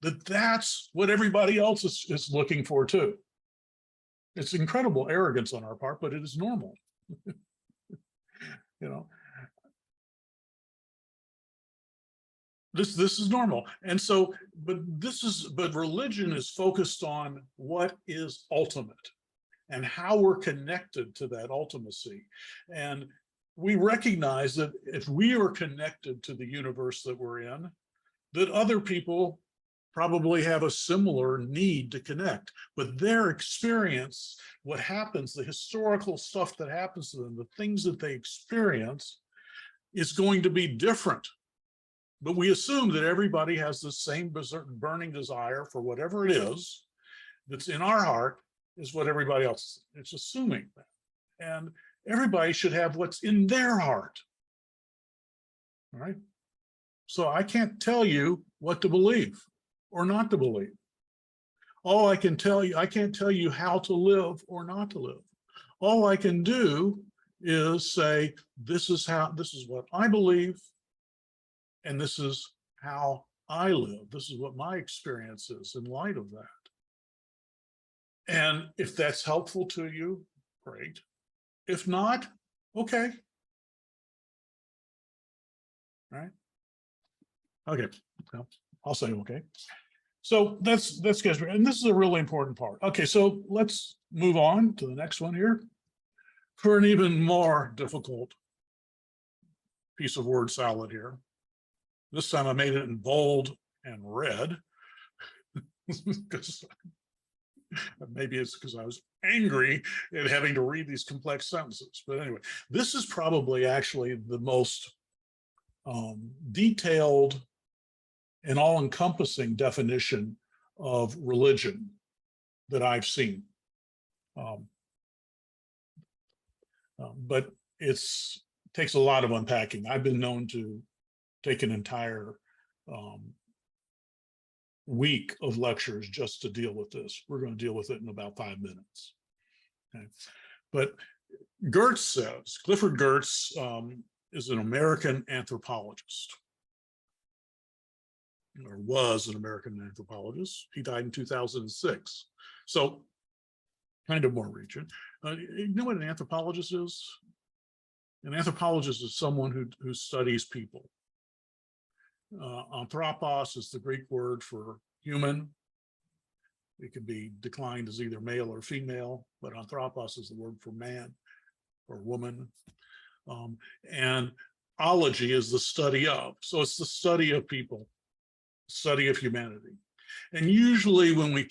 that that's what everybody else is looking for too. It's incredible arrogance on our part, but it is normal. You know, this is normal. And so, but religion is focused on what is ultimate and how we're connected to that ultimacy. And we recognize that if we are connected to the universe that we're in, that other people probably have a similar need to connect, but their experience, what happens, the historical stuff that happens to them, the things that they experience is going to be different. But we assume that everybody has the same burning desire for whatever it is that's in our heart is what everybody else, it's assuming that. And everybody should have what's in their heart. All right. So I can't tell you what to believe or not to believe. All I can tell you, I can't tell you how to live or not to live. All I can do is say, this is what I believe, and this is how I live. This is what my experience is in light of that. And if that's helpful to you, great. If not, okay. All right. Okay. Well, I'll say okay. So that's good. And this is a really important part. Okay, so let's move on to the next one here for an even more difficult piece of word salad here. This time I made it in bold and red. Because maybe it's because I was angry at having to read these complex sentences. But anyway, this is probably actually the most detailed and all-encompassing definition of religion that I've seen. But it takes a lot of unpacking. I've been known to take an entire week of lectures just to deal with this. We're going to deal with it in about 5 minutes. Okay. But Geertz says, Clifford Geertz is an American anthropologist, or was an American anthropologist. He died in 2006. So kind of more recent. You know what an anthropologist is? An anthropologist is someone who studies people. Anthropos is the Greek word for human. It can be declined as either male or female, but anthropos is the word for man or woman. And ology is the study of. So it's the study of people, study of humanity. And usually when we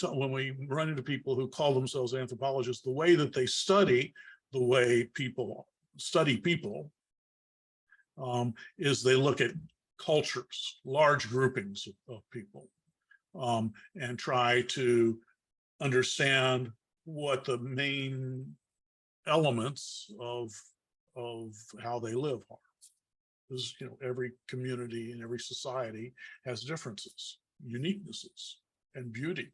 run into people who call themselves anthropologists, the way that they study the way people study people is they look at cultures, large groupings of people, and try to understand what the main elements of how they live are. Because, you know, every community and every society has differences, uniquenesses, and beauty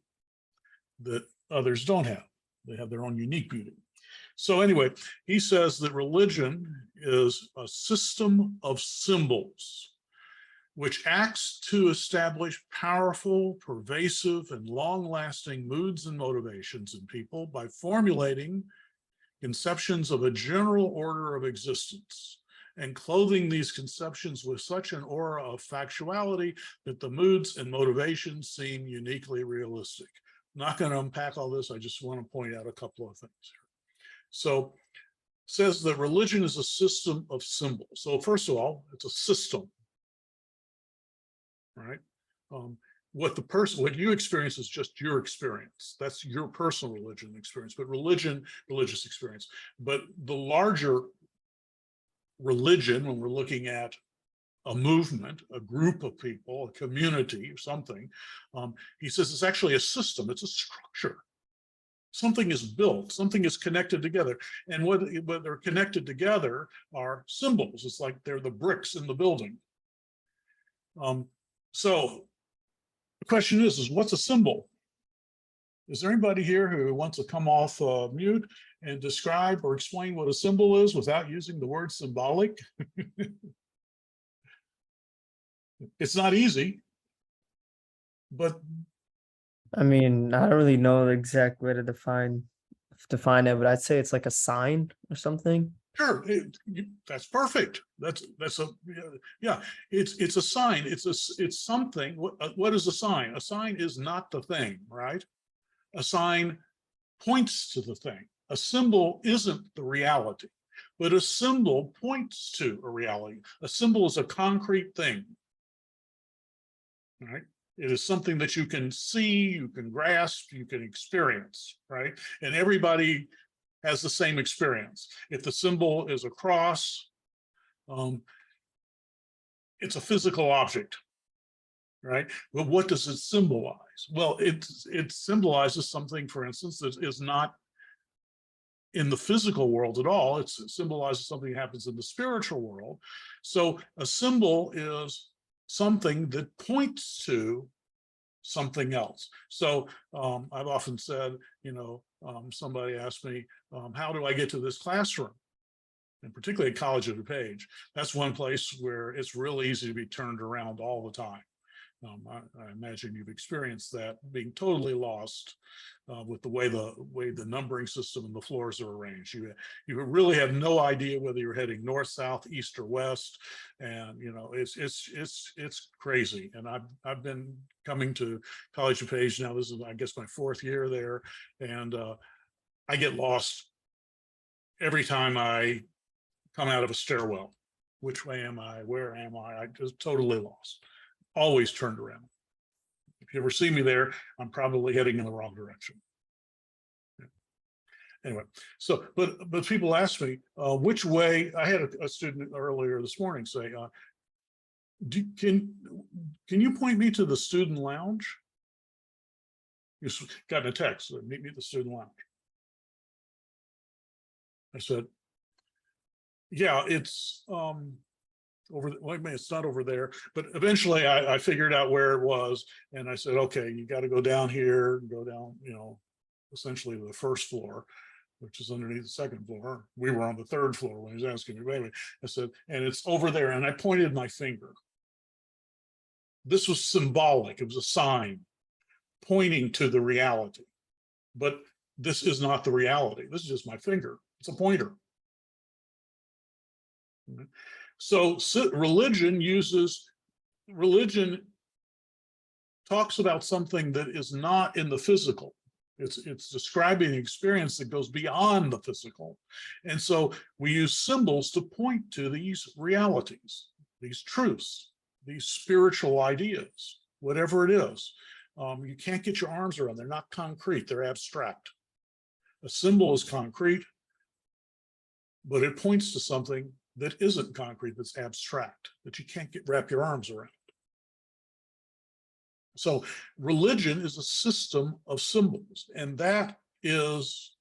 that others don't have. They have their own unique beauty. So anyway, he says that religion is a system of symbols which acts to establish powerful, pervasive, and long-lasting moods and motivations in people by formulating conceptions of a general order of existence and clothing these conceptions with such an aura of factuality that the moods and motivations seem uniquely realistic. I'm not going to unpack all this. I just want to point out a couple of things here. So it says that religion is a system of symbols. So first of all, it's a system. Right? What you experience is just your experience. That's your personal religion experience, but religious experience. But the larger religion, when we're looking at a movement, a group of people, a community or something, he says it's actually a system, it's a structure. Something is built, something is connected together. And what they're connected together are symbols. It's like they're the bricks in the building. So the question is what's a symbol? Is there anybody here who wants to come off mute and describe or explain what a symbol is without using the word symbolic? It's not easy, but I mean, I don't really know the exact way to define it, but I'd say it's like a sign or something. sure, that's perfect. That's a yeah. It's a sign. It's something. What is a sign? A sign is not the thing, right? A sign points to the thing. A symbol isn't the reality, but a symbol points to a reality. A symbol is a concrete thing, right? It is something that you can see, you can grasp, you can experience, right? And everybody has the same experience. If the symbol is a cross, it's a physical object, right? But what does it symbolize? Well, it symbolizes something, for instance, that is not in the physical world at all. It symbolizes something that happens in the spiritual world. So a symbol is something that points to something else. So I've often said, somebody asked me, how do I get to this classroom? And particularly at College of DuPage, that's one place where it's real easy to be turned around all the time. I imagine you've experienced that, being totally lost with the way the numbering system and the floors are arranged. You really have no idea whether you're heading north, south, east, or west, and it's crazy. And I've been coming to College of DuPage now. This is, I guess, my 4th year there, and I get lost every time I come out of a stairwell. Which way am I? Where am I? I just totally lost. Always turned around. If you ever see me there, I'm probably heading in the wrong direction. Anyway, so but people ask me which way. I had a student earlier this morning say, can you point me to the student lounge? He's gotten a text, meet me at the student lounge. I said, yeah, it's over. Well, it's not over there, but eventually I figured out where it was, and I said, okay, you got to go down here, go down, essentially to the first floor, which is underneath the second floor. We were on the 3rd floor when he was asking me, baby. I said, and it's over there, and I pointed my finger. This was symbolic. It was a sign pointing to the reality, but this is not the reality. This is just my finger. It's a pointer. So religion talks about something that is not in the physical. It's describing an experience that goes beyond the physical. And so we use symbols to point to these realities, these truths, these spiritual ideas, whatever it is. You can't get your arms around. They're not concrete, they're abstract. A symbol is concrete, but it points to something that isn't concrete, that's abstract, that you can't wrap your arms around. So religion is a system of symbols, and that is,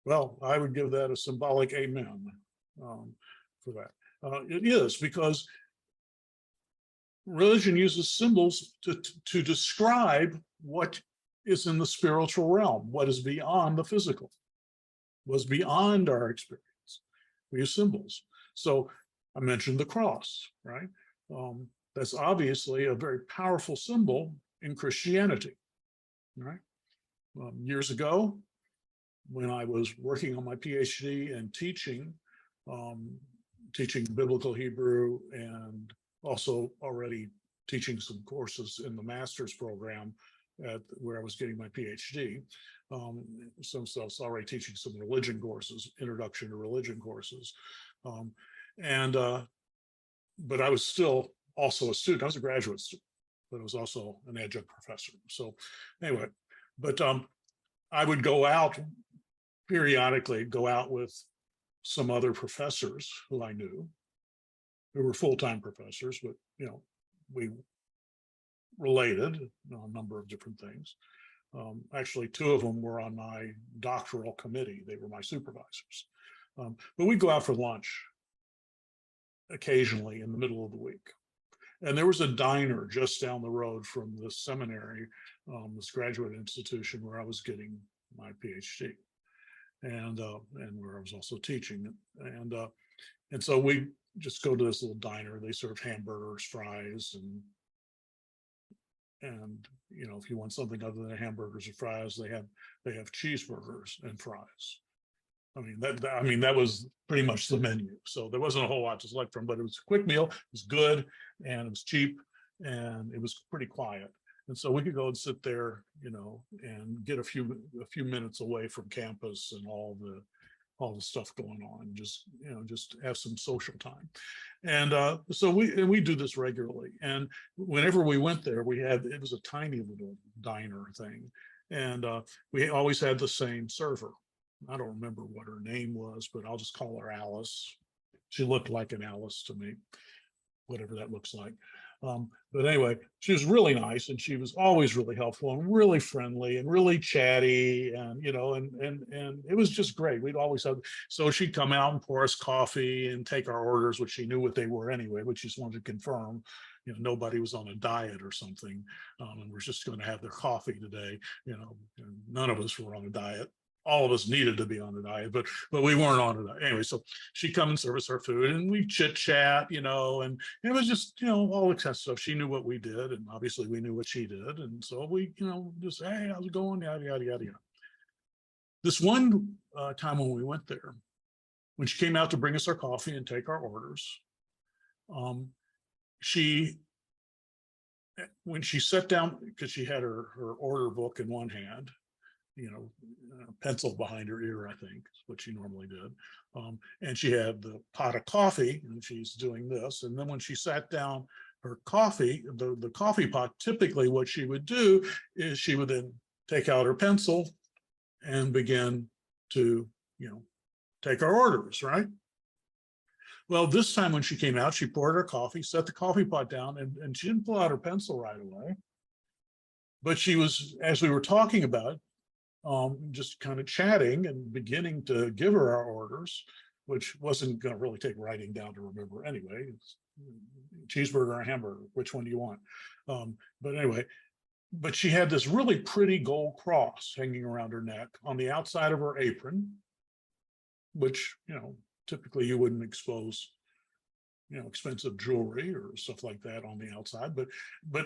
well, I would give that a symbolic amen for that. It is, because religion uses symbols to describe what is in the spiritual realm, what is beyond the physical, what's beyond our experience. We use symbols. So I mentioned the cross, right? That's obviously a very powerful symbol in Christianity, right? Years ago, when I was working on my Ph.D. and teaching biblical Hebrew, and also already teaching some courses in the master's program where I was getting my Ph.D. So I was already teaching some religion courses, introduction to religion courses. But I was still also a student. I was a graduate student, but I was also an adjunct professor. So anyway, but I would periodically go out with some other professors who I knew, who were full-time professors, but we related on a number of different things. Actually, 2 of them were on my doctoral committee. They were my supervisors. But we'd go out for lunch occasionally in the middle of the week. And there was a diner just down the road from the seminary, this graduate institution where I was getting my PhD. and where I was also teaching. And so we just go to this little diner. They serve hamburgers, fries, and if you want something other than hamburgers or fries, they have cheeseburgers and fries. I mean that was pretty much the menu. So there wasn't a whole lot to select from, but it was a quick meal. It was good, and it was cheap, and it was pretty quiet. And so we could go and sit there, and get a few minutes away from campus and all the stuff going on, just have some social time. And so we do this regularly. And whenever we went there, it was a tiny little diner thing, and we always had the same server. I don't remember what her name was, but I'll just call her Alice. She looked like an Alice to me, whatever that looks like. But anyway, she was really nice, and she was always really helpful and really friendly and really chatty, and and it was just great. We'd always have, so she'd come out and pour us coffee and take our orders, which she knew what they were anyway, but she just wanted to confirm nobody was on a diet or something, and we're just going to have their coffee today. None of us were on a diet. All of us needed to be on a diet, but we weren't on a diet anyway. So she'd come and service our food, and we chit chat, and it was just all the kind of stuff. She knew what we did, and obviously we knew what she did, and so we just, hey, how's it going, yada yada yada yada. This one time when we went there, when she came out to bring us our coffee and take our orders, when she sat down, because she had her order book in one hand, pencil behind her ear, I think is what she normally did. And she had the pot of coffee, and she's doing this. And then when she sat down, her coffee, the coffee pot, typically what she would do is she would then take out her pencil and begin to, take our orders, right? Well, this time when she came out, she poured her coffee, set the coffee pot down, and she didn't pull out her pencil right away. But she was, as we were talking about it, just kind of chatting and beginning to give her our orders, which wasn't going to really take writing down to remember anyway. It's cheeseburger or hamburger, which one do you want? But anyway, but she had this really pretty gold cross hanging around her neck on the outside of her apron, which, typically you wouldn't expose, expensive jewelry or stuff like that on the outside, but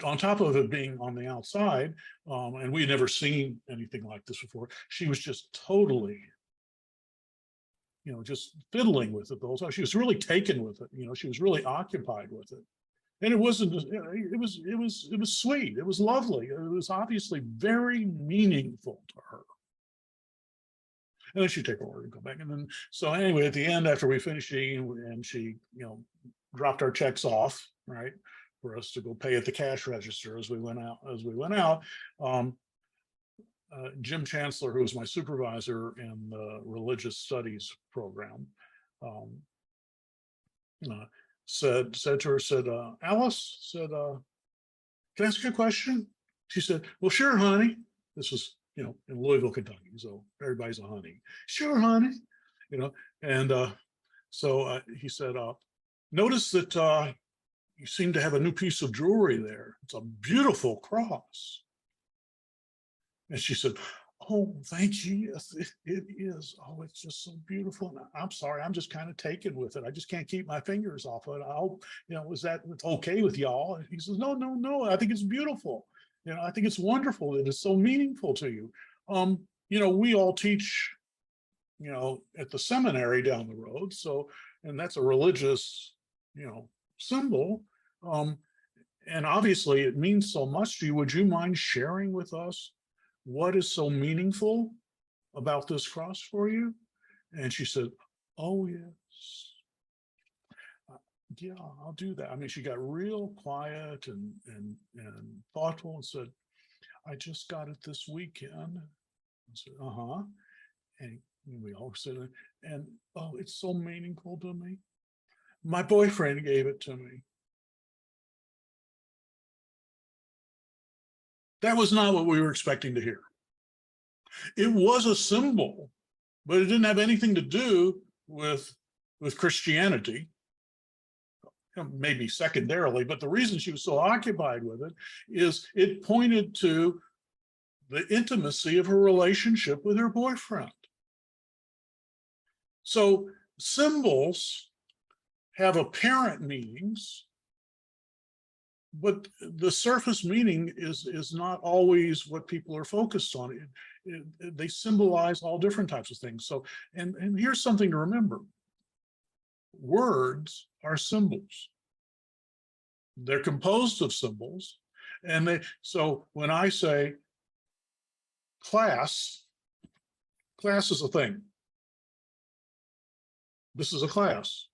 on top of it being on the outside, and we'd never seen anything like this before, she was just totally, just fiddling with it the whole time. She was really taken with it. She was really occupied with it, and it wasn't. It was sweet. It was lovely. It was obviously very meaningful to her. And then she'd take her order and go back. And then, so anyway, at the end, after we finished eating, and she, dropped our checks off, right, for us to go pay at the cash register as we went out. Jim Chancellor, who was my supervisor in the religious studies program, said to her, Alice, can I ask you a question? She said, well, sure, honey. This was, in Louisville, Kentucky, so everybody's a honey. Sure, honey. And so he said, notice that you seem to have a new piece of jewelry there. It's a beautiful cross. And she said, oh, thank you. Yes, it is. Oh, it's just so beautiful. And I'm sorry, I'm just kind of taken with it. I just can't keep my fingers off of it. I hope, is that okay with y'all? And he says, no, I think it's beautiful. I think it's wonderful that it's so meaningful to you. We all teach, at the seminary down the road. So, and that's a religious, symbol. And obviously it means so much to you. Would you mind sharing with us what is so meaningful about this cross for you? And she said, oh, yes. Yeah, I'll do that. I mean, she got real quiet and thoughtful and said, I just got it this weekend. I said, uh-huh. And we all said, and oh, it's so meaningful to me. My boyfriend gave it to me. That was not what we were expecting to hear. It was a symbol, but it didn't have anything to do with Christianity. Maybe secondarily, but the reason she was so occupied with it is it pointed to the intimacy of her relationship with her boyfriend. So symbols have apparent meanings, but the surface meaning is not always what people are focused on. They symbolize all different types of things. So, and here's something to remember. Words are symbols. They're composed of symbols. So when I say class is a thing. This is a class.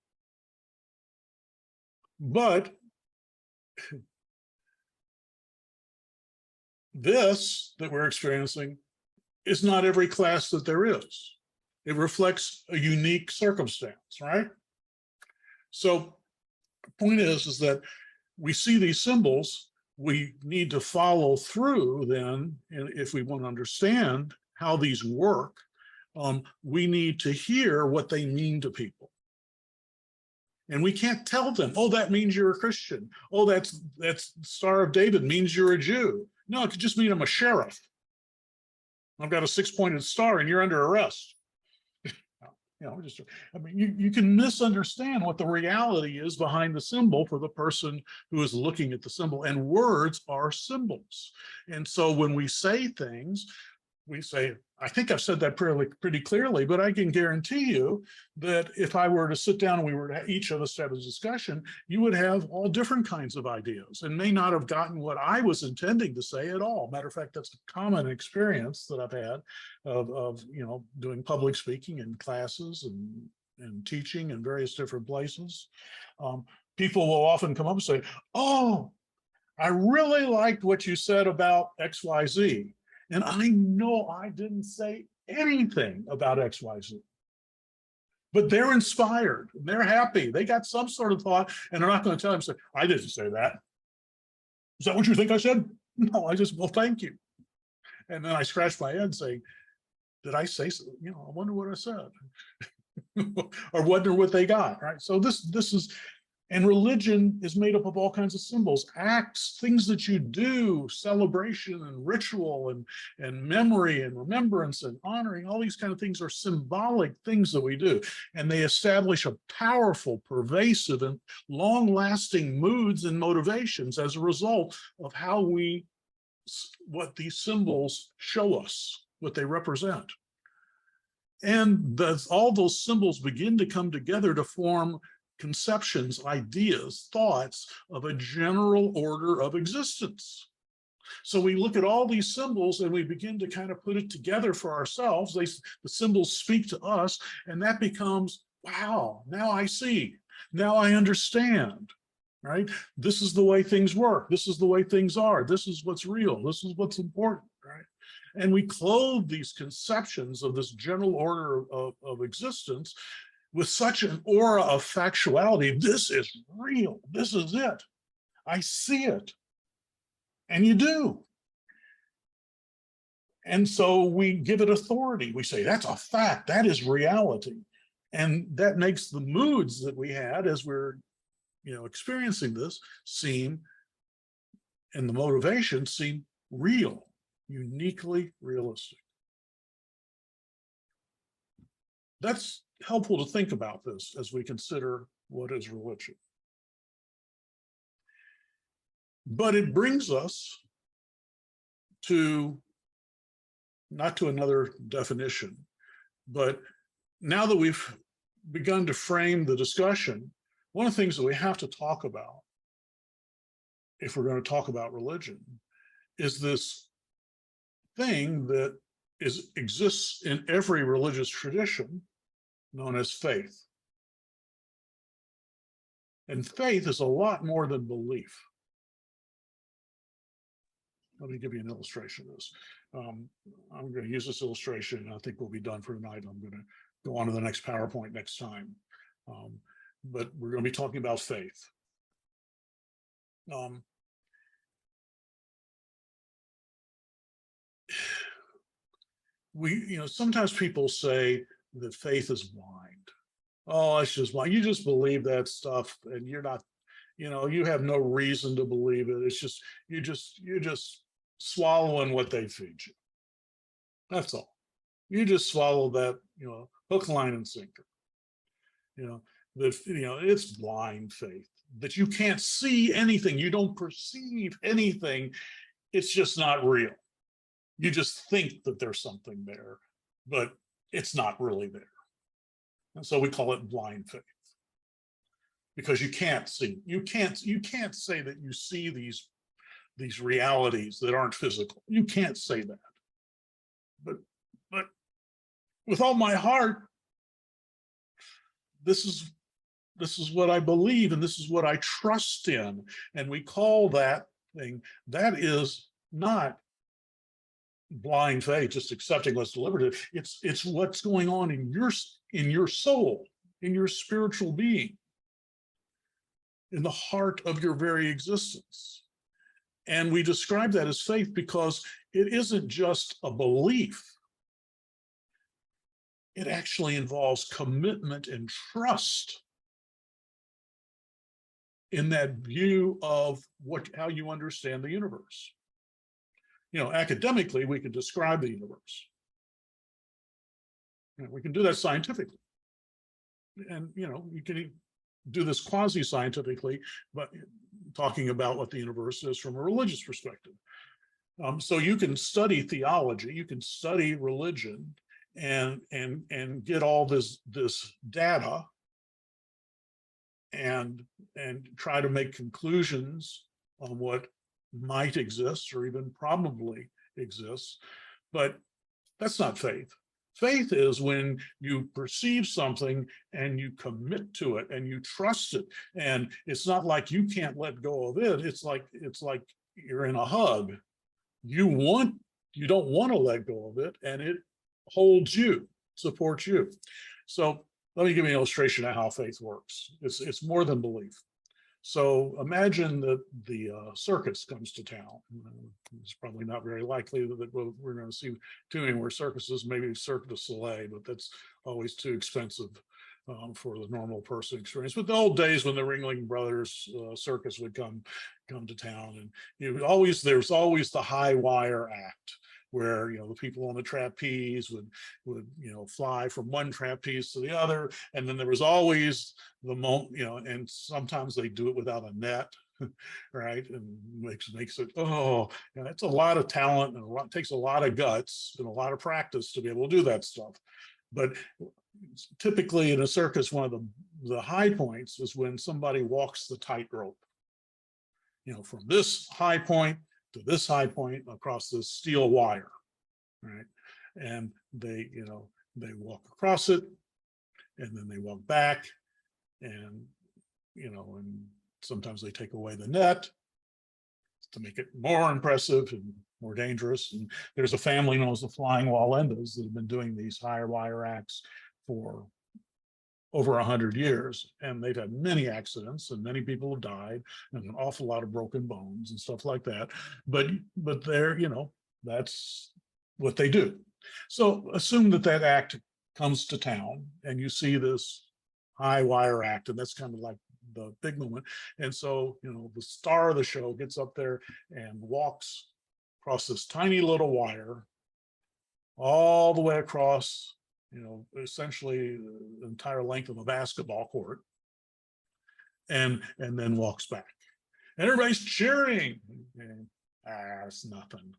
But this that we're experiencing is not every class that there is. It reflects a unique circumstance, right? So the point is that we see these symbols, we need to follow through then, and if we want to understand how these work, we need to hear what they mean to people. And we can't tell them, oh, that means you're a Christian. Oh, that's Star of David means you're a Jew. No, it could just mean I'm a sheriff. I've got a 6-pointed star and you're under arrest. I mean, you can misunderstand what the reality is behind the symbol for the person who is looking at the symbol. And words are symbols. And so when we say things, we say, I think I've said that pretty clearly, but I can guarantee you that if I were to sit down and we were to each of us to have a discussion, you would have all different kinds of ideas and may not have gotten what I was intending to say at all. Matter of fact, that's a common experience that I've had of doing public speaking in classes and teaching in various different places. People will often come up and say, oh, I really liked what you said about XYZ. And I know I didn't say anything about XYZ, but they're inspired, they're happy, they got some sort of thought, and they're not going to tell them, say, I didn't say that. Is that what you think I said? No, well, thank you. And then I scratch my head saying, did I say so? I wonder what I said. Or wonder what they got, right? So this is, and religion is made up of all kinds of symbols, acts, things that you do, celebration and ritual and memory and remembrance and honoring. All these kind of things are symbolic things that we do. And they establish a powerful, pervasive, and long-lasting moods and motivations as a result of what these symbols show us, what they represent. And all those symbols begin to come together to form conceptions, ideas, thoughts of a general order of existence. So we look at all these symbols and we begin to kind of put it together for ourselves. The symbols speak to us, and that becomes, wow, now I see, now I understand, right? This is the way things work. This is the way things are. This is what's real. This is what's important, right? And we clothe these conceptions of this general order of existence with such an aura of factuality. This is real. This is it. I see it. And you do. And so we give it authority. We say, that's a fact. That is reality. And that makes the moods that we had as we're experiencing this seem, and the motivation seem real, uniquely realistic. That's helpful to think about this as we consider what is religion. But it brings us to, not to another definition, but now that we've begun to frame the discussion, one of the things that we have to talk about, if we're going to talk about religion, is this thing that exists in every religious tradition, known as faith. And faith is a lot more than belief. Let me give you an illustration of this. I'm going to use this illustration, and I think we'll be done for tonight. I'm going to go on to the next PowerPoint next time. But we're going to be talking about faith. Sometimes people say that faith is blind. Oh, it's just blind. You just believe that stuff, and you're not, you have no reason to believe it. It's just, you're just swallowing what they feed you. That's all. You just swallow that, hook, line, and sinker. it's blind faith, that you can't see anything, you don't perceive anything. It's just not real. You just think that there's something there, but it's not really there. And so we call it blind faith, because you can't see. You can't say that you see these realities that aren't physical. You can't say that. But with all my heart, this is what I believe, and this is what I trust in. And we call that thing, that is not blind faith, just accepting what's delivered. It's what's going on in your soul, in your spiritual being, in the heart of your very existence. And we describe that as faith because it isn't just a belief. It actually involves commitment and trust in that view of how you understand the universe. Academically, we can describe the universe. We can do that scientifically. And, you can do this quasi-scientifically, but talking about what the universe is from a religious perspective. So you can study theology, you can study religion, and get all this data and try to make conclusions on what might exist or even probably exists. But that's not faith. Faith is when you perceive something and you commit to it and you trust it. And it's not like you can't let go of it. It's like you're in a hug. You don't want to let go of it, and it holds you, supports you. So let me give you an illustration of how faith works. It's more than belief. So imagine that the circus comes to town. It's probably not very likely that we're going to see too many more circuses, maybe Cirque du Soleil, but that's always too expensive for the normal person experience. But the old days when the Ringling Brothers circus would come to town, and there's always the high wire act, where the people on the trapeze would fly from one trapeze to the other, and then there was always the moment, and sometimes they do it without a net, right? And makes it, it's a lot of talent, and takes a lot of guts and a lot of practice to be able to do that stuff. But typically in a circus, one of the high points is when somebody walks the tightrope, from this high point to this high point across this steel wire, right? And they walk across it, and then they walk back, and and sometimes they take away the net to make it more impressive and more dangerous. And there's a family known as the Flying Wallendas that have been doing these high wire acts for over 100 years, and they've had many accidents, and many people have died, and an awful lot of broken bones and stuff like that. But they're, that's what they do. So assume that act comes to town, and you see this high wire act, and that's kind of like the big moment. And so, the star of the show gets up there and walks across this tiny little wire all the way across, essentially the entire length of a basketball court, and then walks back, and everybody's cheering. And, that's nothing.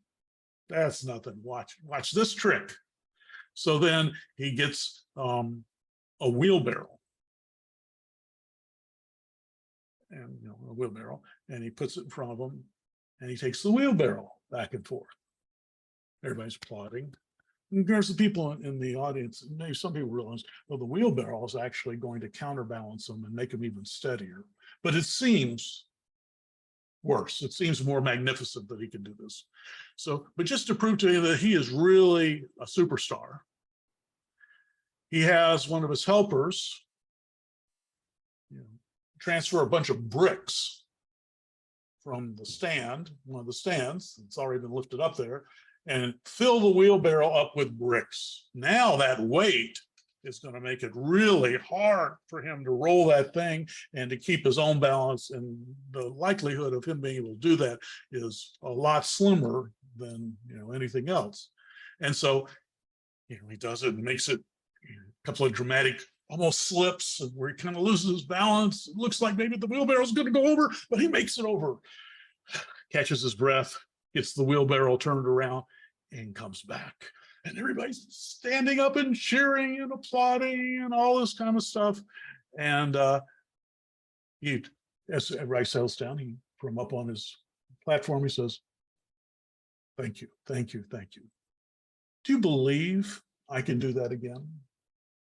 That's nothing. Watch this trick. So then he gets a wheelbarrow, and a wheelbarrow, and he puts it in front of him, and he takes the wheelbarrow back and forth. Everybody's applauding. And there's the people in the audience, maybe some people realize, well, the wheelbarrow is actually going to counterbalance them and make them even steadier. But it seems worse. It seems more magnificent that he can do this. So, but just to prove to you that he is really a superstar, he has one of his helpers transfer a bunch of bricks from the stand, one of the stands that's already been lifted up there, and fill the wheelbarrow up with bricks. Now that weight is going to make it really hard for him to roll that thing and to keep his own balance, and the likelihood of him being able to do that is a lot slimmer than anything else. And so he does it and makes it a couple of dramatic almost slips, where he kind of loses his balance. It looks like maybe the wheelbarrow is going to go over, but he makes it over. Catches his breath, gets the wheelbarrow turned around, and comes back. And everybody's standing up and cheering and applauding and all this kind of stuff. And as everybody settles down, from up on his platform, he says, "Thank you, thank you, thank you. Do you believe I can do that again?"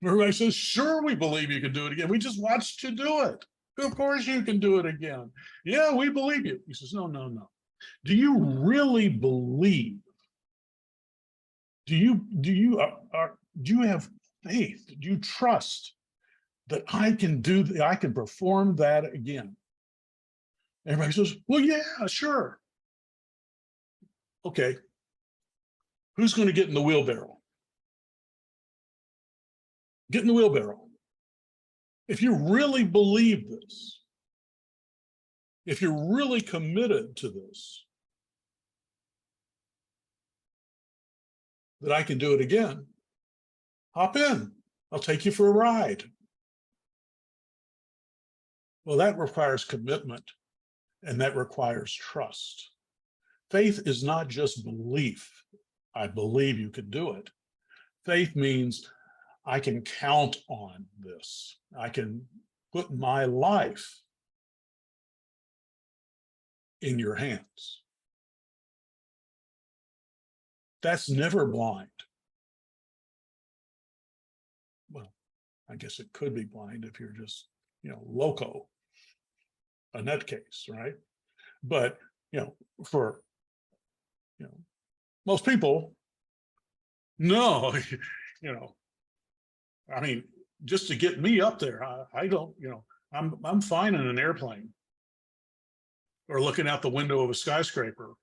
And everybody says, "Sure, we believe you can do it again. We just watched you do it. Of course you can do it again. Yeah, we believe you." He says, "No, no, no. Do you really believe? Do you have faith? Do you trust that I can perform that again?" Everybody says, "Well, yeah, sure." Okay. Who's going to get in the wheelbarrow? Get in the wheelbarrow. If you really believe this, if you're really committed to this, that I can do it again, hop in. I'll take you for a ride. Well, that requires commitment, and that requires trust. Faith is not just belief. I believe you can do it. Faith means I can count on this. I can put my life in your hands. That's never blind. Well, I guess it could be blind if you're just, loco, a nutcase, right? But, for, most people, no, I mean, just to get me up there, I don't, I'm fine in an airplane or looking out the window of a skyscraper.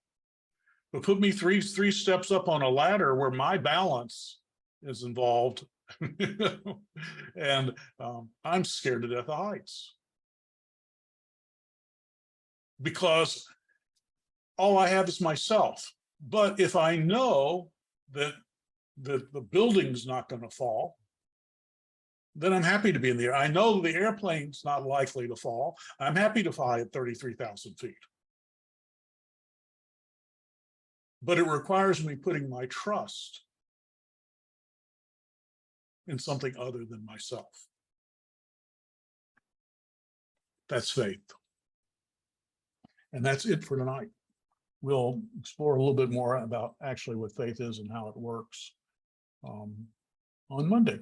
But put me three steps up on a ladder where my balance is involved, and I'm scared to death of heights because all I have is myself. But if I know that the building's not going to fall, then I'm happy to be in the air. I know the airplane's not likely to fall. I'm happy to fly at 33,000 feet. But it requires me putting my trust in something other than myself. That's faith. And that's it for tonight. We'll explore a little bit more about actually what faith is and how it works on Monday.